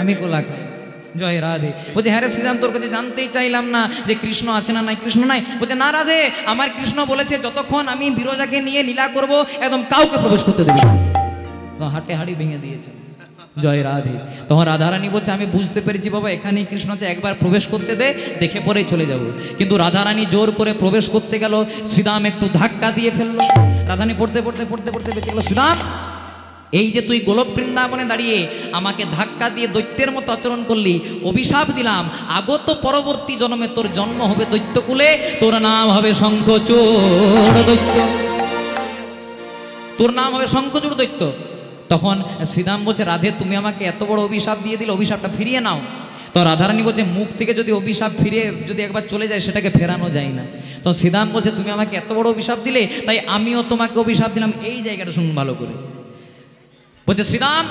Speaker 1: আমি কোলা খাই। জয় রাধে। বলছে হ্যাঁ রে শ্রীরাম, তোর কাছে জানতেই চাইলাম না যে কৃষ্ণ আছে না নাই। কৃষ্ণ নাই? বলছে না রাধে, আমার কৃষ্ণ বলেছে যতক্ষণ আমি বিরজাকে নিয়ে লীলা করব একদম কাউকে প্রবেশ করতে দেবে না। হাটে হাড়ি ভেঙে দিয়েছে। জয় রাধে। তখন রাধারানী বলছে আমি বুঝতে পেরেছি বাবা, এখানেই কৃষ্ণ আছে, একবার প্রবেশ করতে দে, দেখে পরেই চলে যাব। কিন্তু রাধারানী জোর করে প্রবেশ করতে গেল, শ্রীরাম একটু ধাক্কা দিয়ে ফেললো। রাধারানী পড়তে পড়তে পড়তে পড়তে বেঁচে গেল। শ্রীরাম, এই যে তুই গোলক বৃন্দাবনে দাঁড়িয়ে আমাকে ধাক্কা দিয়ে দৈত্যের মতো আচরণ করলি, অভিশাপ দিলাম, আগত পরবর্তী জন্মে তোর জন্ম হবে দৈত্যকুলে, তোর নাম হবে শঙ্খচূড় দৈত্য, তোর নাম হবে শঙ্খচূড় দৈত্য। তখন শ্রীরাম বলছে রাধে, তুমি আমাকে এত বড় অভিশাপ দিয়ে দিলে, অভিশাপটা ফিরিয়ে নাও। তো রাধারানী বলছে মুখ থেকে যদি অভিশাপ ফিরে যদি একবার চলে যায় সেটাকে ফেরানো যায় না। তো শ্রীরাম বলছে তুমি আমাকে এত বড় অভিশাপ দিলে, তাই আমিও তোমাকে অভিশাপ দিলাম। এই জায়গাটা শুনুন ভালো করে। বলছে শ্রীরাম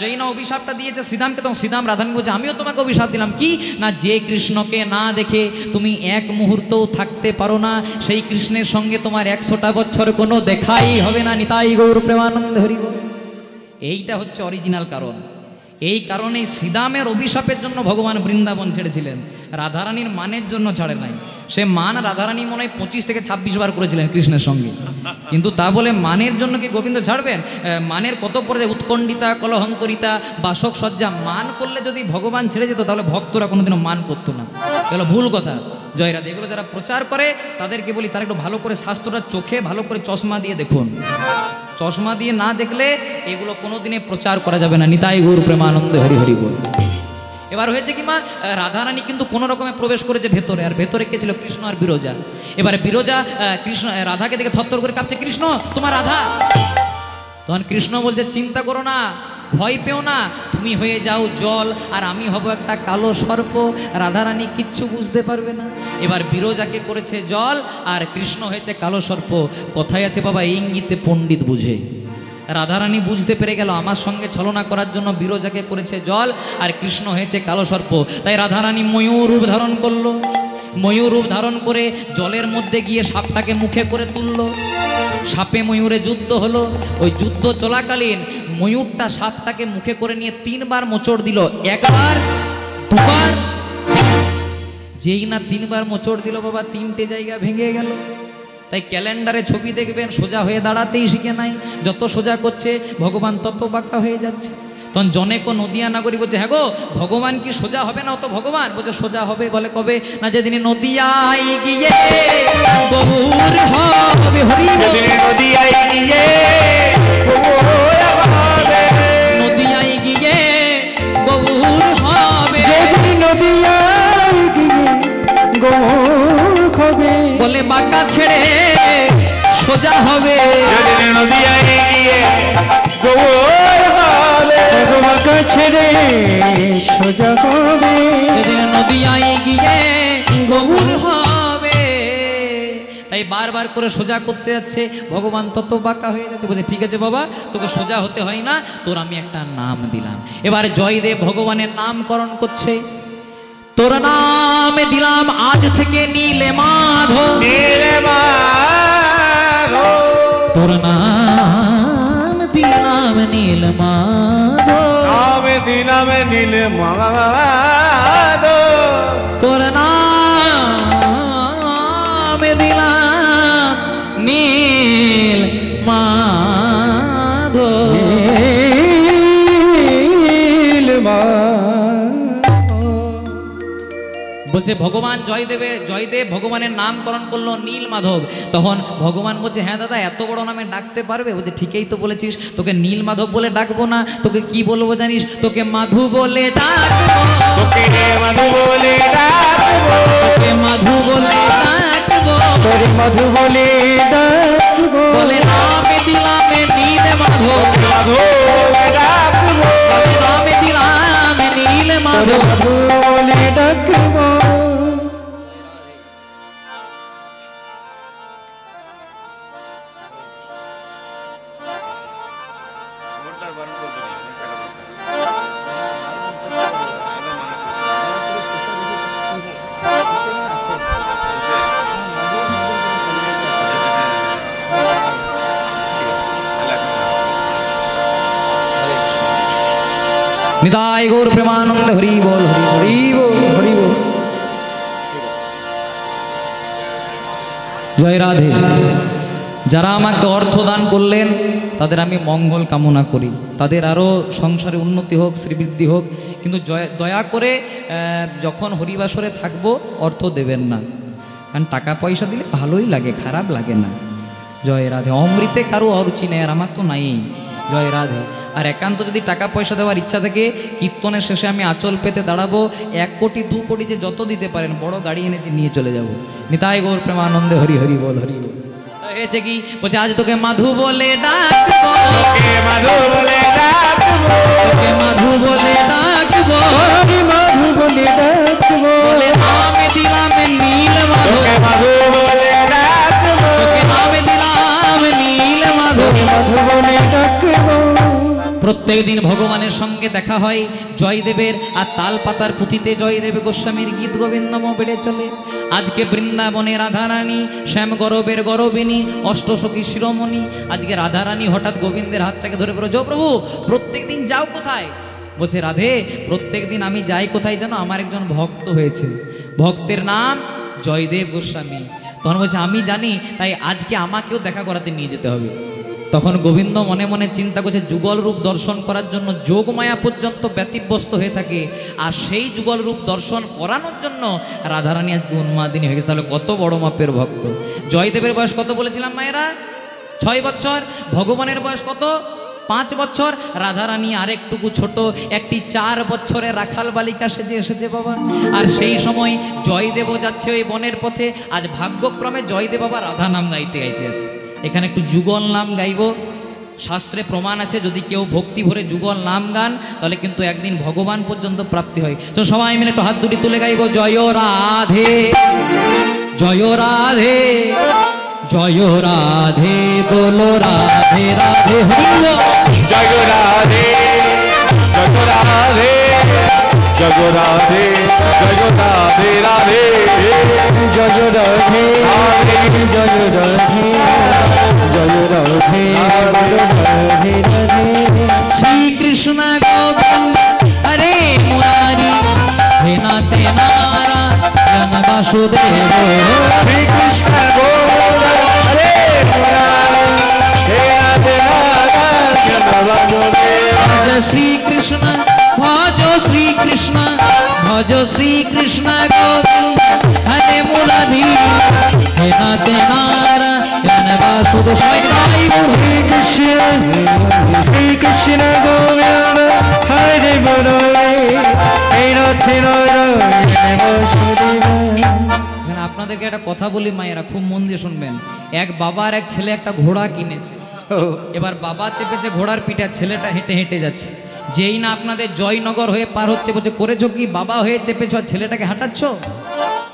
Speaker 1: যেই না অভিশাপটা দিয়েছে শ্রীরামকে, তখন শ্রীরাম রাধারানী বলছে আমিও তোমাকে অভিশাপ দিলাম। কি না, যে কৃষ্ণকে না দেখে তুমি এক মুহূর্তও থাকতে পারো না, সেই কৃষ্ণের সঙ্গে তোমার 100টা বছর কোনো দেখাই হবে না। নিতাই গৌর প্রেমানন্দ হরি বল। এইটা হচ্ছে অরিজিনাল কারণ। এই কারণেই শ্রীরামের অভিশাপের জন্য ভগবান বৃন্দাবন ছেড়েছিলেন, রাধারানীর মানের জন্য ছাড়ে নাই। সে মান রাধারানী মনে হয় 25 থেকে 26 বার করেছিলেন কৃষ্ণের সঙ্গে, কিন্তু তা বলে মানের জন্য কি গোবিন্দ ছাড়বেন? মানের কত পরে উৎকণ্ঠিতা, কলহন্তরিতা, বাসক সজ্জা, মান করলে যদি ভগবান ছেড়ে যেত তাহলে ভক্তরা কোনোদিনও মান করতো না। এগুলো ভুল কথা। জয় রাধে। এগুলো যারা প্রচার করে তাদেরকে বলি তারা একটু ভালো করে শাস্ত্রটা চোখে ভালো করে চশমা দিয়ে দেখুন। চশমা দিয়ে না দেখলে এগুলো কোনোদিনে প্রচার করা যাবে না। নিতাই গৌর প্রেমানন্দে হরি হরি বল। এবার হয়েছে কি মা, রাধারানী কিন্তু কোনো রকমে প্রবেশ করেছে ভেতরে, আর ভেতরে কে ছিল? কৃষ্ণ আর বিরজা। এবারে বিরজা কৃষ্ণ রাধাকে দেখে থরথর করে কাঁপছে, কৃষ্ণ তোমার রাধা। তখন কৃষ্ণ বলছে চিন্তা করো না, ভয় পেও না, তুমি হয়ে যাও জল আর আমি হব একটা কালো সর্প, রাধারানী কিচ্ছু বুঝতে পারবে না। এবার বিরজাকে করেছে জল আর কৃষ্ণ হয়েছে কালো সর্প। কথায় আছে বাবা, ইঙ্গিতে পণ্ডিত বুঝে। রাধারানী বুঝতে পেরে গেল আমার সঙ্গে ছলনা করার জন্য বিরজাকে করেছে জল আর কৃষ্ণ হয়েছে কালো সর্প। তাই রাধারানী ময়ূর রূপ ধারণ করলো। ময়ূর রূপ ধারণ করে জলের মধ্যে গিয়ে সাপটাকে মুখে করে তুললো। সাপে ময়ূরে যুদ্ধ হলো। ওই যুদ্ধ চলাকালীন ময়ূরটা সাপটাকে মুখে করে নিয়ে 3 বার মোচড় দিল, 1 বার 2 বার। যেই না 3 বার মোচড় দিল বাবা, 3টে জায়গা ভেঙে গেল। তাই ক্যালেন্ডারে ছবি দেখবেন সোজা হয়ে দাঁড়াতেই শিখে নাই, যত সোজা করছে ভগবান তত বাঁকা হয়ে যাচ্ছে। তখন জনেক ও নদিয়া নাগরী বলছে হ্যাঁ গো, ভগবান কি সোজা হবে না? অত ভগবান বলছে সোজা হবে। বলে কবে? না যেদিন নদিয়ায় গিয়ে গৌর হবে হরি,
Speaker 2: নদিয়ায় গিয়ে
Speaker 1: নদিয়ায় গিয়ে গৌর হবে,
Speaker 3: নদিয়ায় গিয়ে গৌর হবে।
Speaker 1: বলে বাঁকা ছেড়ে সোজা হবে।
Speaker 2: নদিয়ায় গিয়ে গৌর হবে,
Speaker 3: বাঁকা ছেড়ে সোজা হবে।
Speaker 1: যেদিন নদিয়ায় গিয়ে গৌর হবে। তাই বারবার করে সোজা করতে যাচ্ছে, ভগবান তত বাঁকা হয়ে যাচ্ছে। বলছে ঠিক আছে বাবা, তোকে সোজা হতে হয় না, তোর আমি একটা নাম দিলাম। এবার জয়দেব ভগবানের নামকরণ করছে। তোর নাম দিলাম আজ থেকে নীলে মাধব,
Speaker 2: নীলে মাধব।
Speaker 1: তোর নাম দিলাম নীল মাধব,
Speaker 2: নামে দিলামে নীলে মাধব।
Speaker 1: তোর নাম দিলাম নীল মাধব। বলছে ভগবান জয়দেব ভগবানের নামকরণ করলো নীল মাধব। তখন ভগবান বলছে হ্যাঁ দাদা, এত বড় নামে ডাকতে পারবে? বলছে ঠিকই তো বলেছিস, তোকে নীল মাধব বলে ডাকবো না, তোকে কি বলবো জানিস? তোকে মাধু বলে ডাকবো,
Speaker 2: তোকে মাধু বলে ডাকবো,
Speaker 1: তোকে মাধু বলে ডাকবো,
Speaker 3: তোর মধু বলে ডাকবো।
Speaker 1: বলে নামে দিলামে নীল মাধব,
Speaker 2: মাধু বলে ডাকবো,
Speaker 1: বলে নামে দিলামে নীল
Speaker 3: তোর
Speaker 1: মাধব।
Speaker 3: মধু বলে ডাকবো।
Speaker 1: নিতাই গৌর প্রেমানন্দ হরি বল হরি হরি বল হরি বল। জয় রাধে। যারা আমাকে অর্থ দান করলেন তাদের আমি মঙ্গল কামনা করি, তাদের আরও সংসারে উন্নতি হোক, শ্রীবৃদ্ধি হোক, কিন্তু দয়া করে যখন হরিবাসরে থাকবো অর্থ দেবেন না, কারণ টাকা পয়সা দিলে ভালোই লাগে, খারাপ লাগে না। জয় রাধে। অমৃতে কারো অরুচি নেই, আর আমার তো নাই। জয় রাধে। আর একান্ত যদি টাকা পয়সা দেওয়ার ইচ্ছা থাকে, কীর্তনের শেষে আমি আঁচল পেতে দাঁড়াবো, 1 কোটি 2 কোটি যে যত দিতে পারেন, বড় গাড়ি এনেছি নিয়ে চলে যাব। নিতাই গৌর প্রেমানন্দে হরি হরি বল হরি বল। হয়েছে কি বলছে, আজ তোকে মাধু বলে ডাকবো,
Speaker 2: মাধু বলে ডাকবো,
Speaker 1: তোকে মাধু বলে ডাকবো,
Speaker 3: মাধু বলে ডাকবো,
Speaker 1: বলে নামে দিলাম নীল মাধব,
Speaker 2: মাধু বলে ডাকবো,
Speaker 1: তোকে নামে দিলাম নীল মাধব।
Speaker 3: মাধু বলে ডাকবো।
Speaker 1: প্রত্যেক দিন ভগবানের সঙ্গে দেখা হয় জয়দেবের, আর তাল পাতার পুঁথিতে জয়দেব গোস্বামীর গীত গোবিন্দম বেড়ে চলে। আজকে বৃন্দাবনে রাধারানী, শ্যাম গরবের গরবিনী, অষ্টসখী শিরোমণি। আজকে রাধারানী হঠাৎ গোবিন্দের হাতটাকে ধরে বলো, জো প্রভু প্রত্যেক দিন যাও কোথায়? বলছে, রাধে প্রত্যেক দিন আমি যাই কোথায় জানো? আমার একজন ভক্ত হয়েছে, ভক্তের নাম জয়দেব গোস্বামী। তখন বলছে, আমি জানি, তাই আজকে আমাকেও দেখা করাতে নিয়ে যেতে হবে। তখন গোবিন্দ মনে মনে চিন্তা করছে, যুগল রূপ দর্শন করার জন্য যোগমায়া পর্যন্ত ব্যতিব্যস্ত হয়ে থাকে, আর সেই যুগল রূপ দর্শন করানোর জন্য রাধারানী আজকে উন্মাদিনী হয়ে গেছে। তাহলে কত বড় মাপের ভক্ত। জয়দেবের বয়স কত বলেছিলাম মায়েরা? 6 বছর। ভগবানের বয়স কত? 5 বছর। রাধারানী আরেকটুকু ছোট, একটি 4 বছরের রাখাল বালিকা সেজে এসেছে বাবা। আর সেই সময় জয়দেবও যাচ্ছে ওই বনের পথে। আজ ভাগ্যক্রমে জয়দেব বাবা রাধা নাম গাইতে গাইতে আছে। এখানে একটু যুগল নাম গাইব। শাস্ত্রে প্রমাণ আছে, যদি কেউ ভক্তি ভরে যুগল নাম গান তাহলে কিন্তু একদিন ভগবান পর্যন্ত প্রাপ্তি হয়। তো সবাই মিলে একটু হাত দুটি তুলে গাইব, জয় রাধে জয় রাধে জয় রাধে বলো রাধে রাধে হরিল।
Speaker 2: জয় রাধে জয় রাধে জয় রাধে জয় রাধে রাধে
Speaker 3: জয় রাধে জয় রাধে জয় রাধে রাধে রাধে।
Speaker 1: শ্রীকৃষ্ণ গোবিন্দ হরে মুরারি হে নাতে নারায়ণ বাসুদেব।
Speaker 2: শ্রীকৃষ্ণ গোবিন্দ হরে মুরারি হে রাধে নারায়ণ বাসুদেব।
Speaker 1: ভজ শ্রীকৃষ্ণ ভজ শ্রীকৃষ্ণ ভজ শ্রীকৃষ্ণ গোবিন্দ হরে মুরারি হে নাতে নারায়ণ বাসুদেব।
Speaker 3: শ্রীকৃষ্ণ গোবিন্দ হরে মুরারি হে নাতে নারায়ণ বাসুদেব।
Speaker 1: এখানে আপনাদেরকে একটা কথা বলি মায়েরা, খুব মন দিয়ে শুনবেন। এক বাবা আর এক ছেলে একটা ঘোড়া কিনেছে। এবার বাবা চেপেছে ঘোড়ার পিঠে, ছেলেটা হেঁটে হেঁটে যাচ্ছে। যেই না আপনাদের জয়নগর হয়ে পার হচ্ছে, বলছে করেছো কি? বাবা হয়ে চেপেছ আর ছেলেটাকে হাঁটাচ্ছ?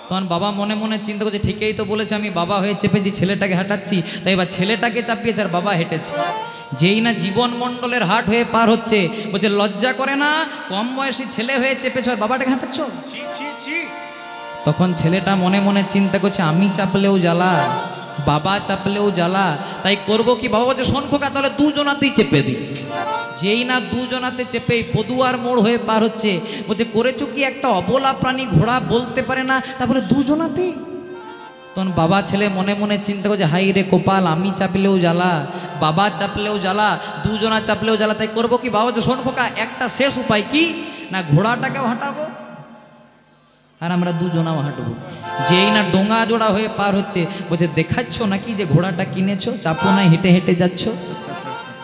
Speaker 1: তখন বাবা মনে মনে চিন্তা করছে, ঠিকই তো বলেছে, আমি বাবা হয়ে চেপেছি, ছেলেটাকে হাঁটাচ্ছি। তাই এবার ছেলেটাকে চাপিয়েছে আর বাবা হেঁটেছে। যেই না জীবন মণ্ডলের হাট হয়ে পার হচ্ছে, বলছে লজ্জা করে না? কম বয়সী ছেলে হয়ে চেপেছ আর বাবাটাকে হাঁটাচ্ছ। তখন ছেলেটা মনে মনে চিন্তা করছে, আমি চাপলেও জ্বালা, বাবা চাপলেও জ্বালা, তাই করব কি? বাবা বলছে, শোন খোকা, তাহলে দুজনাতেই চেপে দিই। যেই না দুজনাতে চেপে পদুয়ার মোড় হয়ে পার হচ্ছে, বলছে করেছো কি? একটা অবলা প্রাণী ঘোড়া বলতে পারে না, তারপরে দুজনাতে। তখন বাবা ছেলে মনে মনে চিন্তা করছে, হাই রে কপাল, আমি চাপলেও জ্বালা, বাবা চাপলেও জ্বালা, দুজনা চাপলেও জ্বালা, তাই করবো কি? বাবা বলছে, শোন খোকা, একটা শেষ উপায় কি না, ঘোড়াটাকেও হাঁটাবো আর আমরা দুজনাও হাঁটবো। যেই না ডোঙা জোড়া হয়ে পার হচ্ছে, বলছে দেখাচ্ছ নাকি যে ঘোড়াটা কিনেছো, চাপো না, হেঁটে হেঁটে যাচ্ছ।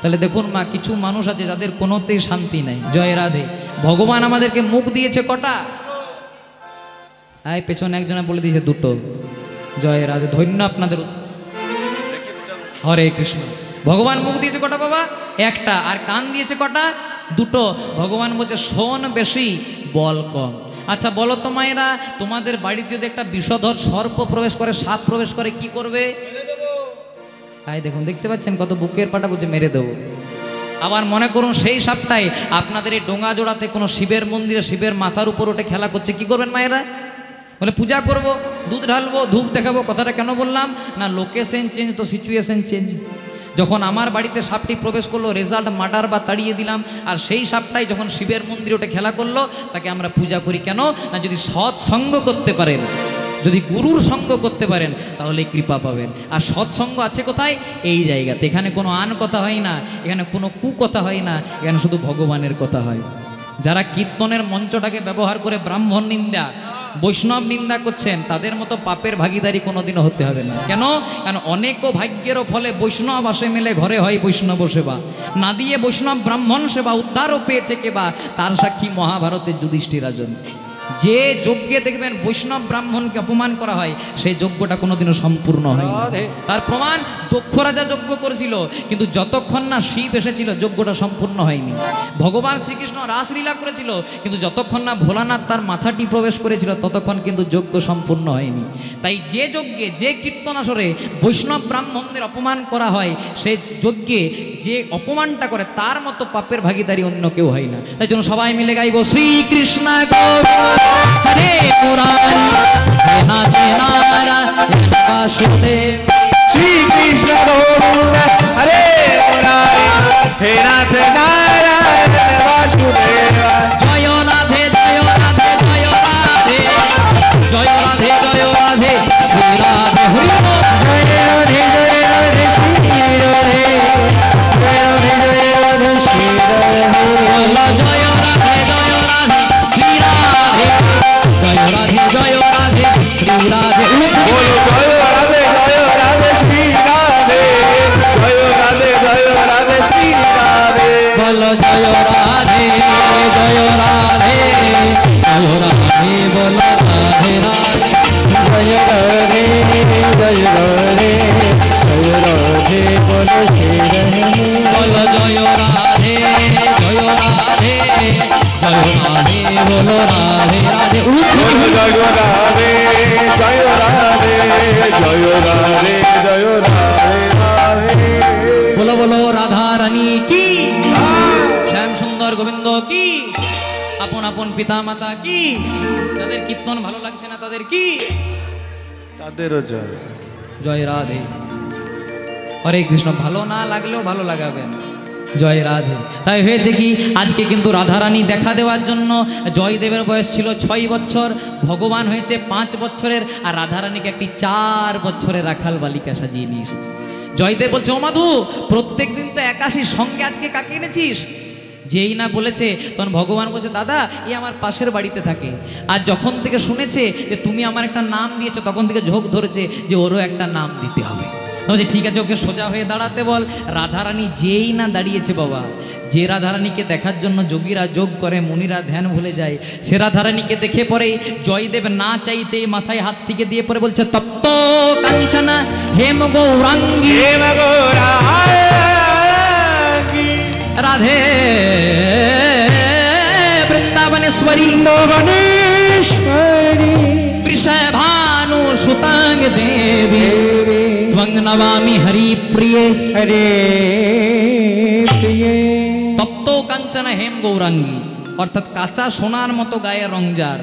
Speaker 1: তাহলে দেখুন মা, কিছু মানুষ আছে যাদের কোনোতেই শান্তি নাই। জয় রাধে। ভগবান আমাদেরকে মুখ দিয়েছে কটা? আয় পেছনে একজনে বলে দিয়েছে 2টো। জয় রাধে, ধন্য আপনাদের। হরে কৃষ্ণ। ভগবান মুখ দিয়েছে কটা বাবা? একটা। আর কান দিয়েছে কটা? 2টো। ভগবান বলছে শোন বেশি, বল কম। আচ্ছা বলো তো মায়েরা, তোমাদের বাড়িতে যদি একটা বিষধর সর্প প্রবেশ করে, সাপ প্রবেশ করে, কি করবে? আয় দেখুন, দেখতে পাচ্ছেন কত বুকের পাটা, বলছে মেরে দেবো। আবার মনে করুন সেই সাপটাই আপনাদের এই ডোঙা জোড়াতে কোনো শিবের মন্দিরে শিবের মাথার উপর উঠে খেলা করছে, কি করবেন মায়েরা? বলে পূজা করব, দুধ ঢালবো, ধূপ দেখাবো। কথাটা কেন বললাম না, লোকেশন চেঞ্জ তো সিচুয়েশন চেঞ্জ। যখন আমার বাড়িতে সাপটি প্রবেশ করলো, রেজাল্ট মার্ডার বা তাড়িয়ে দিলাম। আর সেই সাপটাই যখন শিবের মন্দিরে ওঠে খেলা করলো, তাকে আমরা পূজা করি। কেন না, যদি সৎসঙ্গ করতে পারেন, যদি গুরুর সঙ্গ করতে পারেন, তাহলে কৃপা পাবেন। আর সৎসঙ্গ আছে কোথায়? এই জায়গাতে। এখানে কোনো আন কথা হয় না, এখানে কোনো কু কথা হয় না, এখানে শুধু ভগবানের কথা হয়। যারা কীর্তনের মঞ্চটাকে ব্যবহার করে ব্রাহ্মণ নিন্দা, বৈষ্ণব নিন্দা করছেন, তাদের মতো পাপের ভাগীদারি কোনোদিনও হতে হবে না। কেন? কারণ অনেকও ভাগ্যেরও ফলে বৈষ্ণব আসে মেলে ঘরে হয় বৈষ্ণব সেবা, না দিয়ে বৈষ্ণব ব্রাহ্মণ সেবা উদ্ধারও পেয়েছে কেবা, তার সাক্ষী মহাভারতের যুধিষ্ঠির রাজন। যে যজ্ঞে দেখবেন বৈষ্ণব ব্রাহ্মণকে অপমান করা হয়, সেই যজ্ঞটা কোনোদিনও সম্পূর্ণ হয় না। তার প্রমাণ দক্ষ রাজা যজ্ঞ করেছিল, কিন্তু যতক্ষণ না শিব এসেছিল যজ্ঞটা সম্পূর্ণ হয়নি। ভগবান শ্রীকৃষ্ণ রাসলীলা করেছিল, কিন্তু যতক্ষণ না ভোলানাথ তার মাথাটি প্রবেশ করেছিল ততক্ষণ কিন্তু যজ্ঞ সম্পূর্ণ হয়নি। তাই যে যজ্ঞে, যে কীর্তন আসরে বৈষ্ণব ব্রাহ্মণদের অপমান করা হয়, সেই যজ্ঞে যে অপমানটা করে তার মতো পাপের ভাগীদারি অন্য কেউ হয় না। তাই জন্য সবাই মিলে গাইব শ্রীকৃষ্ণ হরে মুরারি হে নাথ নারায়ণ বাসুদেব।
Speaker 2: শ্রীকৃষ্ণ গোবিন্দ হরে মুরারি হে নাথ নারায়ণ বাসুদেব।
Speaker 1: জয় রাধে জয় রাধে জয় রাধে জয় রাধে জয় রাধে শ্রী রাধে হরি বল।
Speaker 3: জয় রাধে জয় রাধে শ্রী রাধে, জয় রাধে জয় রাধে শ্রী রাধে।
Speaker 1: বলো জয় রাধে জয় রাধে শ্রী রাধে, জয় রাধে জয় রাধে শ্রী রাধে।
Speaker 2: বলো জয় রাধে জয় রাধে শ্রী রাধে, জয় রাধে জয় রাধে শ্রী রাধে।
Speaker 1: বলো জয় রাধে জয় রাধে জয় রাধে, বলো রাধে রাধে।
Speaker 3: জয় রাধে জয় রাধে জয় রাধে বলো শ্রী রাধে।
Speaker 1: বলো জয় রাধে জয় রাধে জয় রাধে, বলো রাধে রাধে।
Speaker 2: বলো জয় রাধে জয় রাধে জয় রাধে জয় রাধে রাধে।
Speaker 1: বলো বলো রাধা রানী কি, শ্যাম সুন্দর গোবিন্দ কি, আপন আপন পিতা মাতা কি। যাদের কীর্তন ভালো লাগছে না তাদের কি?
Speaker 2: তাদেরও জয়।
Speaker 1: জয় রাধে। হরে কৃষ্ণ। ভালো না লাগলেও ভালো লাগাবেন, জয় রাধে। তাই হয়েছে কি, আজকে কিন্তু রাধারানী দেখা দেওয়ার জন্য জয়দেবের বয়স ছিল 6 বছর, ভগবান হয়েছে 5 বছরের, আর রাধারানীকে একটি 4 বছরের রাখাল বালিকা সাজিয়ে নিয়ে এসেছে। জয়দেব বলছে, ও মাধু, প্রত্যেক দিন তো একাশি, সঙ্গে আজকে কাকে এনেছিস? যেই না বলেছে তখন ভগবান বলছে, দাদা এ আমার পাশের বাড়িতে থাকে, আর যখন থেকে শুনেছে যে তুমি আমার একটা নাম দিয়েছো, তখন থেকে ঝোঁক ধরেছে যে ওরও একটা নাম দিতে হবে। বলছে ঠিক আছে, ওকে সোজা হয়ে দাঁড়াতে বল। রাধারানী যেই না দাঁড়িয়েছে বাবা, যে রাধারানীকে দেখার জন্য যোগীরা যোগ করে, মুনিরা ধ্যান ভুলে যায়, সে রাধারানীকে দেখে পরে জয়দেব না চাইতেই মাথায় হাত টিকে দিয়ে পরে বলছে, তপ্ত কাঞ্চনা হেম গৌরাঙ্গী
Speaker 2: হেম গৌরাঙ্গী
Speaker 1: রাধে বৃন্দাবনেশ্বরী
Speaker 3: ভুবনেশ্বরী
Speaker 1: বৃষভানু সুতাং দেবী ত্বং নমামি হরি প্রিয়ে।
Speaker 3: হরে প্রিয়ে।
Speaker 1: তপ্ত কাঞ্চন হেম গৌরাঙ্গী, অর্থাৎ কাঁচা সোনার মতো গায়ে রংজার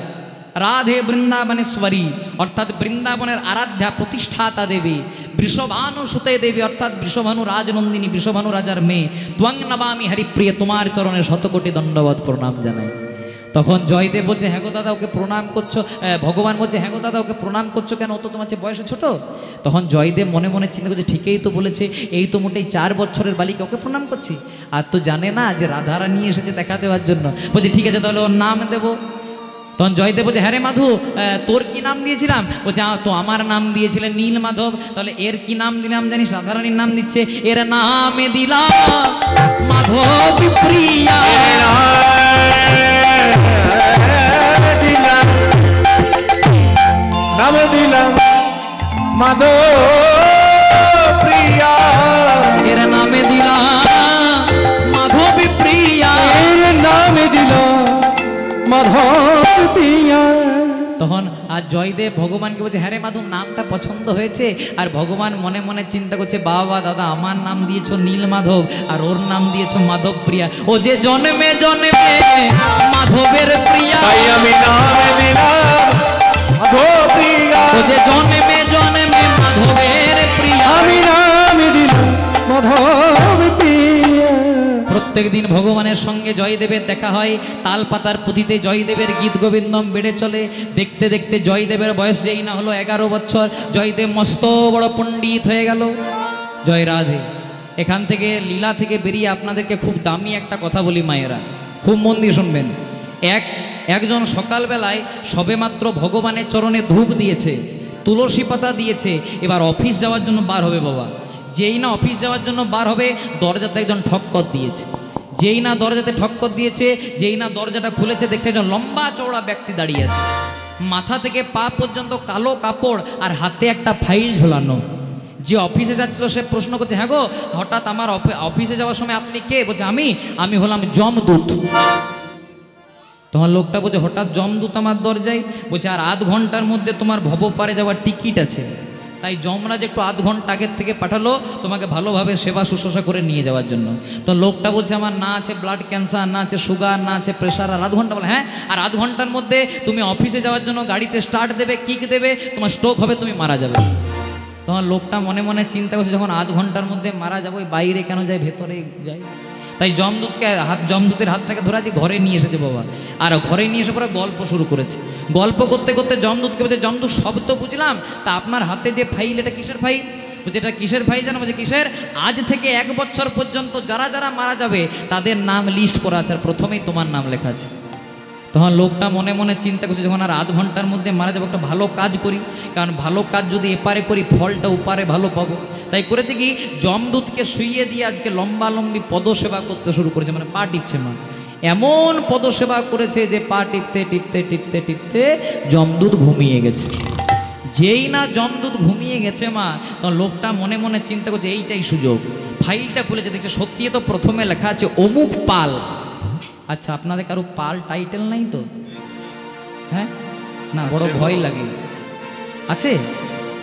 Speaker 1: রাধে বৃন্দাবনেশ্বরী, অর্থাৎ বৃন্দাবনের আরাধ্যা প্রতিষ্ঠাতা দেবী, বৃষভানু সুতে দেবী, অর্থাৎ বৃষভানু রাজনন্দিনী, বৃষভানু রাজার মেয়ে। ত্বং নমামি হরিপ্রিয়, তোমার চরণে শতকোটি দণ্ডবত প্রণাম জানাই। তখন জয়দেব বলছে, হ্যাঁ গো দাদা ওকে প্রণাম করছো, ভগবান বলছে, হ্যাঁ গো দাদা ওকে প্রণাম করছো কেন, ও তো তোমার চেয়ে বয়সে ছোট। তখন জয়দেব মনে মনে চিন্তা করছে, ঠিকই তো বলেছে, এই তো মোটেই 4 বছরের বালিকা, ওকে প্রণাম করছি। আর তো জানে না যে রাধারানী এসেছে দেখা দেওয়ার জন্য। বলছে ঠিক আছে, তাহলে ওর নাম দেবো। তখন জয়দেব বলছে, হ্যাঁ রে মাধু, তোর কি নাম দিয়েছিলাম? বলছে, তো আমার নাম দিয়েছিলেন নীল মাধব। তাহলে এর কি নাম দিলাম জানিস? রাধারানীর নাম দিচ্ছে, এর নামে দিলাম মাধব প্রিয়া।
Speaker 2: নাম দিলাম মাধব প্রিয়া।
Speaker 1: এর নামে দিলাম মাধব প্রিয়া।
Speaker 3: এর নামে দিল মাধব প্রিয়া।
Speaker 1: তখন আর জয়দেব ভগবানকে বলছে, হ্যাঁ রে মাধব, নামটা পছন্দ হয়েছে। আর ভগবান মনে মনে চিন্তা করছে, বাবা দাদা আমার নাম দিয়েছো নীল মাধব, আর ওর নাম দিয়েছো মাধব প্রিয়া। ও যে জন্মে জন্মে মাধবের প্রিয়া,
Speaker 2: তাই আমি নাম দিলাম মাধব প্রিয়া।
Speaker 1: ও যে জন্মে জন্মে মাধবের প্রিয়া,
Speaker 3: আমি নাম দিলাম মাধব প্রিয়া।
Speaker 1: প্রত্যেক দিন ভগবানের সঙ্গে জয়দেবের দেখা হয়। তাল পাতার পুঁথিতে জয়দেবের গীত গোবিন্দম বেড়ে চলে। দেখতে দেখতে জয়দেবের বয়স যেই না হলো 11 বছর, জয়দেব মস্ত বড় পণ্ডিত হয়ে গেল। জয় রাধে। এখান থেকে লীলা থেকে বেরিয়ে আপনাদেরকে খুব দামি একটা কথা বলি মায়েরা, খুব মন দিয়ে শুনবেন। একজন সকালবেলায় সবেমাত্র ভগবানের চরণে ধূপ দিয়েছে, তুলসী পাতা দিয়েছে, এবার অফিস যাওয়ার জন্য বার হবে বাবা। যেই না অফিস যাওয়ার জন্য বার হবে, দরজাতে একজন ঠক্কর দিয়েছে। যেই না দরজাতে ঠক্কর দিয়েছে, যেই না দরজাটা খুলেছে, দেখছে একজন লম্বা চওড়া ব্যক্তি দাঁড়িয়ে আছে, মাথা থেকে পা পর্যন্ত কালো কাপড় আর হাতে একটা ফাইল ঝোলানো। যে অফিসে যাচ্ছিল সে প্রশ্ন করছে, হ্যাঁ গো, হঠাৎ আমার অফিসে যাওয়ার সময় আপনি কে? বলছে, আমি হলাম যমদূত। তোমার লোকটা বলছে, হঠাৎ যমদূত আমার দরজায়? বলছে, আর আধ ঘন্টার মধ্যে তোমার ভবপারে যাওয়ার টিকিট আছে, তাই যমরাজ একটু আধ ঘন্টা আগের থেকে পাঠালো তোমাকে ভালোভাবে সেবা শুশ্রূষা করে নিয়ে যাওয়ার জন্য। তো লোকটা বলছে, আমার না আছে ব্লাড ক্যান্সার, না আছে সুগার, না আছে প্রেশার, আর আধ ঘন্টা। বলে, হ্যাঁ, আর আধ ঘন্টার মধ্যে তুমি অফিসে যাওয়ার জন্য গাড়িতে স্টার্ট দেবে, কিক দেবে, তোমার স্ট্রোক হবে, তুমি মারা যাবে। তোমার লোকটা মনে মনে চিন্তা করছে, যখন আধ ঘন্টার মধ্যে মারা যাবো, বাইরে কেন যাই, ভেতরে যাই। তাই যমদূতের হাতটাকে ধরে আছে, ঘরে নিয়ে এসেছে বাবা। আর ঘরে নিয়ে এসে পরে গল্প শুরু করেছে। গল্প করতে করতে যমদূতকে বলছে, যমদূত সব তো বুঝলাম, তা আপনার হাতে যে ফাইল, এটা কিসের ফাইল? বলছে, এটা কিসের ফাইল জানো? বলছে, কিসের? আজ থেকে 1 বছর পর্যন্ত যারা যারা মারা যাবে তাদের নাম লিস্ট করা আছে, আর প্রথমেই তোমার নাম লেখা আছে। তখন লোকটা মনে মনে চিন্তা করছে, যখন আর আধ ঘন্টার মধ্যে মারা যাবো, একটা ভালো কাজ করি, কারণ ভালো কাজ যদি এপারে করি ফলটা উপারে ভালো পাবো। তাই করেছে কি, যমদূতকে শুইয়ে দিয়ে আজকে লম্বালম্বি পদসেবা করতে শুরু করেছে, মানে পা টিপছে মা। এমন পদসেবা করেছে যে পা টিপতে টিপতে টিপতে টিপতে যমদূত ঘুমিয়ে গেছে। যেই না যমদূত ঘুমিয়ে গেছে মা, তখন লোকটা মনে মনে চিন্তা করছে, এইটাই সুযোগ। ফাইলটা খুলেছে, দেখছে সত্যি তো প্রথমে লেখা আছে অমুক পাল। আচ্ছা, আপনাদের কারো পাল টাইটেল নাই তো? হ্যাঁ, না, বড় ভয় লাগে। আছে?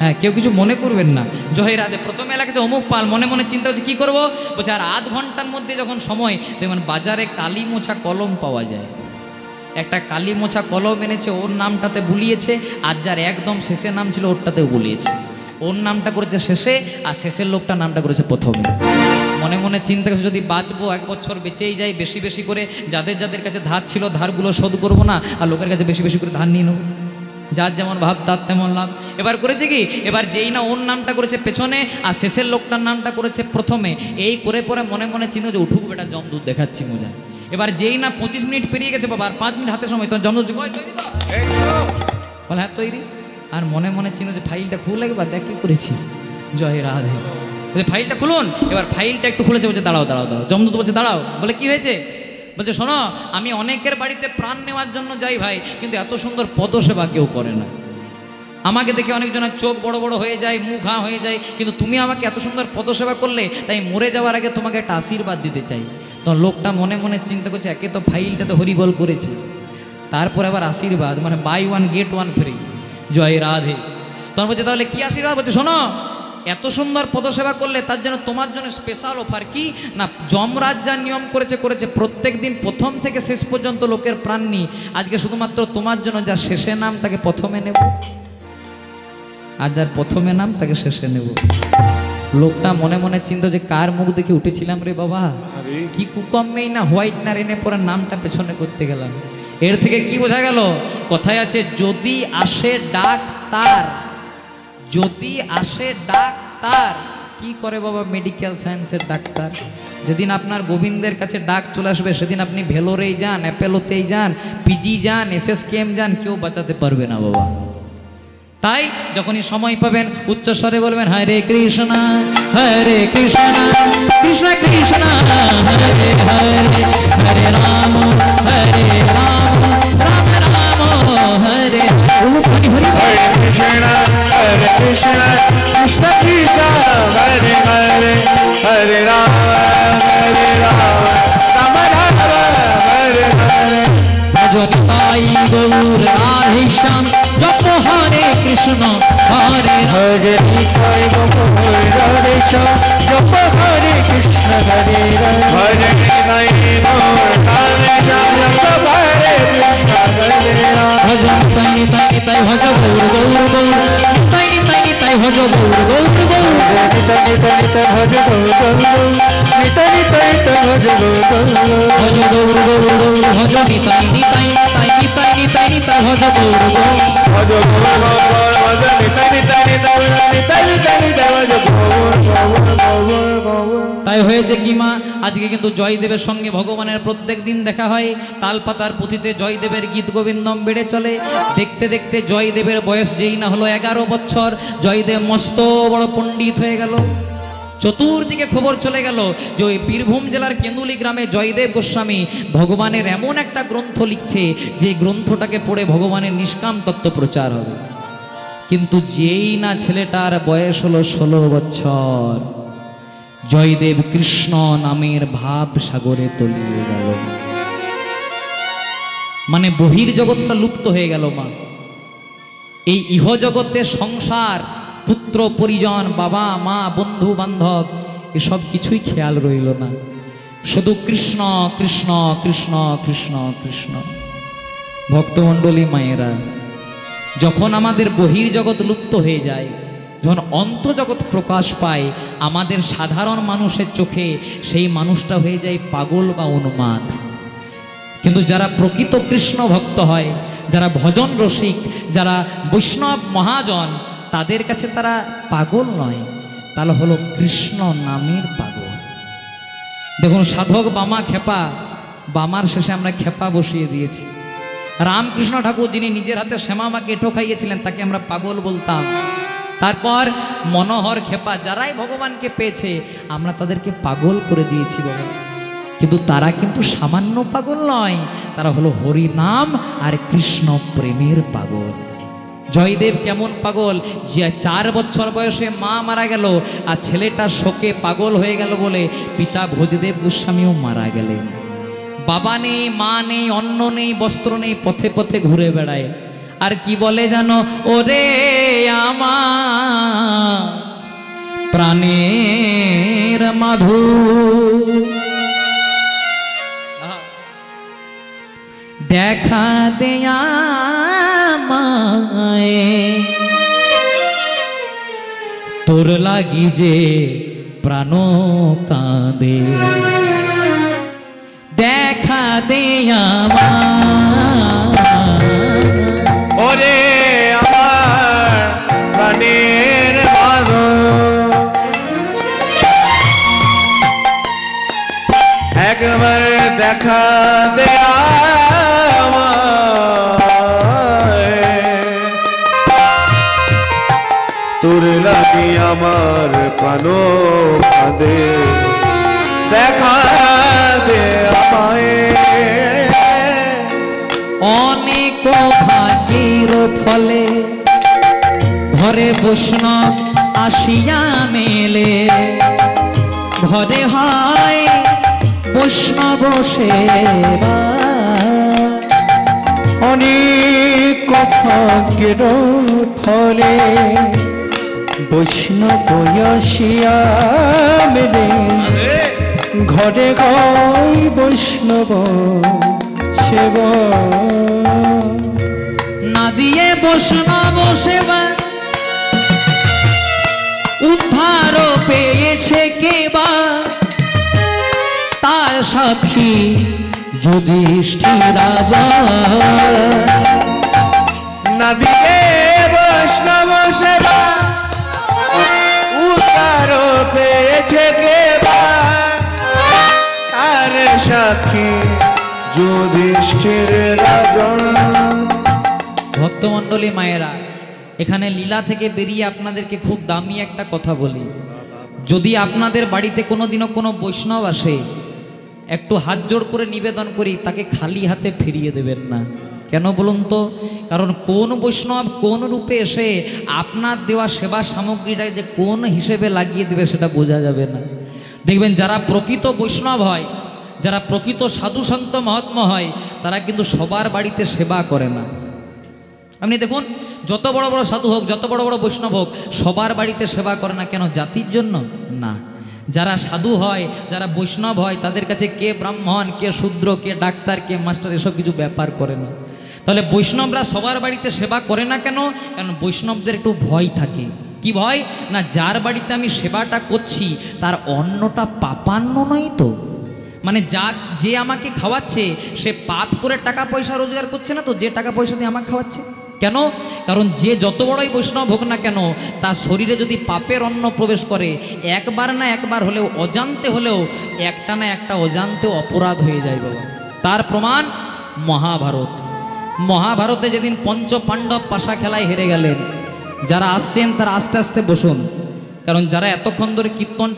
Speaker 1: হ্যাঁ, কেউ কিছু মনে করবেন না। জয় রাধে। প্রথমে এলাকাতে অমুক পাল, মনে মনে চিন্তা হচ্ছে কী করবো। বলছে, আর আধ ঘন্টার মধ্যে যখন সময়, দেখবেন বাজারে কালি মোছা কলম পাওয়া যায়। একটা কালি মোছা কলম এনেছে, ওর নামটাতে বুলিয়েছে, আর যার একদম শেষের নাম ছিল ওরটাতেও বুলিয়েছে। ওর নামটা করেছে শেষে, আর শেষের লোকটা নামটা করেছে প্রথমে। মনে মনে চিন্তা করছে, যদি বাঁচবো 1 বছর বেঁচেই যাই, বেশি বেশি করে যাদের যাদের কাছে ধার ছিল ধারগুলো শোধ করবো না, আর লোকের কাছে বেশি বেশি করে ধার নিয়ে নেবো। যার যেমন ভাব তার তেমন লাভ। এবার করেছে কি, এবার যেই না ওর নামটা করেছে পেছনে, আর শেষের লোকটার নামটা করেছে প্রথমে। এই করে পরে মনে মনে চিন্তা যে উঠুক বেটা, যমদূত দেখাচ্ছি মজা। এবার যেই না 25 মিনিট পেরিয়ে গেছে বাবা, আর 5 মিনিট হাতে সময়, তখন যমদূত বলে, হ্যাঁ তৈরি। আর মনে মনে চিন্তা যে ফাইলটা খুলে বা দেখ কি করেছি। জয় রাধে। ফাইলটা খুলুন। এবার ফাইলটা একটু খুলেছে, বলছে, দাঁড়াও দাঁড়াও দাঁড়াও। যমদূত বলছে, দাঁড়াও। বলে, কি হয়েছে? বলছে, শোনো, আমি অনেকের বাড়িতে প্রাণ নেওয়ার জন্য যাই ভাই, কিন্তু এত সুন্দর পদসেবা কেউ করে না। আমাকে দেখে অনেকজনের চোখ বড় বড় হয়ে যায়, মুখ হাঁ হয়ে যায়, কিন্তু তুমি আমাকে এত সুন্দর পদসেবা করলে, তাই মরে যাওয়ার আগে তোমাকে একটা আশীর্বাদ দিতে চাই। তো লোকটা মনে মনে চিন্তা করছে, একে তো ফাইলটাতে হরিবল করেছে, তারপর আবার আশীর্বাদ, মানে বাই 1 get 1 ফ্রি। জয় রাধে। তখন বলছে, তাহলে কি আশীর্বাদ? বলছে, শোনো, এত সুন্দর পদসেবা করলে তার জন্য তোমার জন্য স্পেশাল অফার। কি না, যমরাজ যা নিয়ম করেছে প্রত্যেক দিন প্রথম থেকে শেষ পর্যন্ত লোকের প্রাণ নি, আজকে শুধুমাত্র তোমার জন্য যা শেষে নাম তাকে প্রথমে নেব, আর যার প্রথমে নাম তাকে শেষে নেব। লোকটা মনে মনে চিন্তা যে কার মুখ দেখে উঠেছিলাম রে বাবা, কি কুকম্মেই না হোয়াইট না রেনে পরে নামটা পেছনে করতে গেলাম। এর থেকে কি বোঝা গেল? কথায় আছে, যদি আসে ডাক তার, যদি আসে ডাক তার। কি করে বাবা মেডিকেল সায়েন্সের ডাক্তার? যেদিন আপনার গোবিন্দের কাছে ডাক চলে আসবে, সেদিন আপনি ভেলোরেই যান, অ্যাপেলোতেই যান, পিজি যান, SSKM যান, কেউ বাঁচাতে পারবে না বাবা। তাই যখনই সময় পাবেন উচ্চস্বরে বলবেন, হরে কৃষ্ণ কৃষ্ণ কৃষ্ণ হরে হরে, হরে রাম রাম রাম হরে
Speaker 2: Hare Krishna Krishna Krishna Hare Hare, Hare Rama Rama Rama Hare Hare।
Speaker 1: ভজন পাই গৌর রাধে শ্যাম, জপ
Speaker 3: হরে নিতাই গৌর রাধেশ জপ হরে কৃষ্ণ হরে রাধে
Speaker 2: হরে নিতাই গৌর রাধেশ জপ হরে কৃষ্ণ হরে রাধে
Speaker 1: ভজ নিতাই নিতাই নিতাই ভজ গৌর গৌর গৌর নিতাই নিতাই নিতাই ভজ গৌর গৌর গৌর
Speaker 3: নিতাই নিতাই নিতাই ভজ গৌর গৌর নিতাই নিতাই নিতাই ভজ গৌর গৌর
Speaker 1: ভজ গৌর গৌর গৌর ভজ নিতাই নিতাই নিতাই নিতাই নিতাই নিতাই ভজ গৌর গৌর
Speaker 2: ভজ গৌর গৌর ভজ নিতাই নিতাই নিতাই নিতাই নিতাই নিতাই ভজ গৌর গৌর গৌর গৌর।
Speaker 1: তাই হয়েছে কি মা, আজকে কিন্তু জয়দেবের সঙ্গে ভগবানের প্রত্যেক দিন দেখা হয়। তালপাতার পুঁথিতে জয়দেবের গীত গোবিন্দম বেড়ে চলে। দেখতে দেখতে জয়দেবের বয়স যেই না হলো 11 বছর, জয়দেব মস্ত বড় পণ্ডিত হয়ে গেল। চতুর্দিকে খবর চলে গেল যে ওই বীরভূম জেলার কেন্দুলি গ্রামে জয়দেব গোস্বামী ভগবানের এমন একটা গ্রন্থ লিখছে যে গ্রন্থটাকে পড়ে ভগবানের নিষ্কাম তত্ত্ব প্রচার হবে। কিন্তু যেই না ছেলেটার বয়স হলো 16 বছর, জয়দেব কৃষ্ণ নামের ভাব সাগরে তলিয়ে গেল। মানে বহির জগৎটা লুপ্ত হয়ে গেল মা। এই ইহজগতে সংসার, পুত্র পরিজন, বাবা মা, বন্ধু বান্ধব এসব কিছুই খেয়াল রইল না, শুধু কৃষ্ণ কৃষ্ণ কৃষ্ণ কৃষ্ণ কৃষ্ণ। ভক্তমণ্ডলী মায়েরা, যখন আমাদের বহির জগৎ লুপ্ত হয়ে যায়, যখন অন্তর্জগৎ প্রকাশ পায়, আমাদের সাধারণ মানুষের চোখে সেই মানুষটা হয়ে যায় পাগল বা উন্মাদ। কিন্তু যারা প্রকৃত কৃষ্ণ ভক্ত হয়, যারা ভজন রসিক, যারা বৈষ্ণব মহাজন, তাদের কাছে তারা পাগল নয়, তাহলে হলো কৃষ্ণ নামের পাগল। দেখুন সাধক বামা খেপা, বামার শেষে আমরা খেপা বসিয়ে দিয়েছি। রামকৃষ্ণ ঠাকুর যিনি নিজের হাতে শ্যামামাকে এঁঠো খাইয়েছিলেন, তাকে আমরা পাগল বলতাম। তারপর মনোহর খেপা, যারাই ভগবানকে পেয়েছে আমরা তাদেরকে পাগল করে দিয়েছি বাবা। কিন্তু তারা কিন্তু সামান্য পাগল নয়, তারা হলো হরি নাম আর কৃষ্ণ প্রেমের পাগল। জয়দেব কেমন পাগল, যে 4 বছর বয়সে মা মারা গেল আর ছেলেটা শোকে পাগল হয়ে গেল বলে পিতা ভোজদেব গোস্বামীও মারা গেলেন। বাবা নেই, মা নেই, অন্ন নেই, বস্ত্র নেই, পথে পথে ঘুরে বেড়ায়। আর কি বলে জানো, ওরে আমার প্রাণের মাধু, দেখা দেয়া মায়ে, তোর লাগি যে প্রাণ কাঁদে, দেখা দেয়া মা।
Speaker 2: ওরে আমার প্রাণের মাধব, একবার দেখা দে আমায়, তোর লাগি আমার প্রাণ কাঁদে, দেখা দে আমায়।
Speaker 1: অনেক ভাগের ফলে ঘরে বৈষ্ণব আসিয়া মেলে, ঘরে হয় বৈষ্ণব সেবা।
Speaker 3: অনেক ভাগ্যের ফলে বৈষ্ণব আসিয়া মেলে, ঘরে হয় বৈষ্ণব সেবা।
Speaker 1: না দিয়ে বৈষ্ণব সেবা উদ্ধার পেয়েছে কেবা, তার সাক্ষী যুধিষ্ঠির রাজা।
Speaker 2: না দিয়ে বৈষ্ণব সেবা উদ্ধার পেয়েছে কেবা, তার সাক্ষী যুধিষ্ঠির রাজা।
Speaker 1: ভক্তমণ্ডলী মায়েরা, এখানে লীলা থেকে বেরিয়ে আপনাদেরকে খুব দামি একটা কথা বলি। যদি আপনাদের বাড়িতে কোনোদিনও কোনো বৈষ্ণব আসে, একটু হাত জোড় করে নিবেদন করি, তাকে খালি হাতে ফিরিয়ে দেবেন না। কেন বলুন তো? কারণ কোন বৈষ্ণব কোন রূপে এসে আপনার দেওয়া সেবা সামগ্রীটা যে কোন হিসেবে লাগিয়ে দেবে সেটা বোঝা যাবে না। দেখবেন যারা প্রকৃত বৈষ্ণব হয়, যারা প্রকৃত সাধু সন্ত মহাত্মা হয়, তারা কিন্তু সবার বাড়িতে সেবা করে না। আপনি দেখুন, যত বড় বড় সাধু হোক, যত বড় বড় বৈষ্ণব হোক, সবার বাড়িতে সেবা করে না কেন? জাতির জন্য না। যারা সাধু হয়, যারা বৈষ্ণব হয়, তাদের কাছে কে ব্রাহ্মণ, কে শূদ্র, কে ডাক্তার, কে মাস্টার, এসব কিছু ব্যাপার করে না। তাহলে বৈষ্ণবরা সবার বাড়িতে সেবা করে না কেন? কারণ বৈষ্ণবদের একটু ভয় থাকে। কি ভয়? না, যার বাড়িতে আমি সেবাটা করছি তার অন্নটা পাপান্ন নয় তো, মানে যে আমাকে খাওয়াচ্ছে সে পাপ করে টাকা পয়সা রোজগার করছে না তো, যে টাকা পয়সা দিয়ে আমাকে খাওয়াচ্ছে। কেন? কারণ যে যত বড়ই বৈষ্ণব হোক না কেন, তার শরীরে যদি পাপের অন্ন প্রবেশ করে, একবার না একবার হলেও, অজান্তে হলেও, একটা না একটা অজান্তে অপরাধ হয়ে যায় বাবা। তার প্রমাণ মহাভারত। মহাভারতে যেদিন পঞ্চ পাণ্ডব পাশা খেলায় হেরে গেলেন, যারা আসছেন তারা আস্তে আস্তে বসুন, কারণ যারা এতক্ষণ ধরে কীর্তন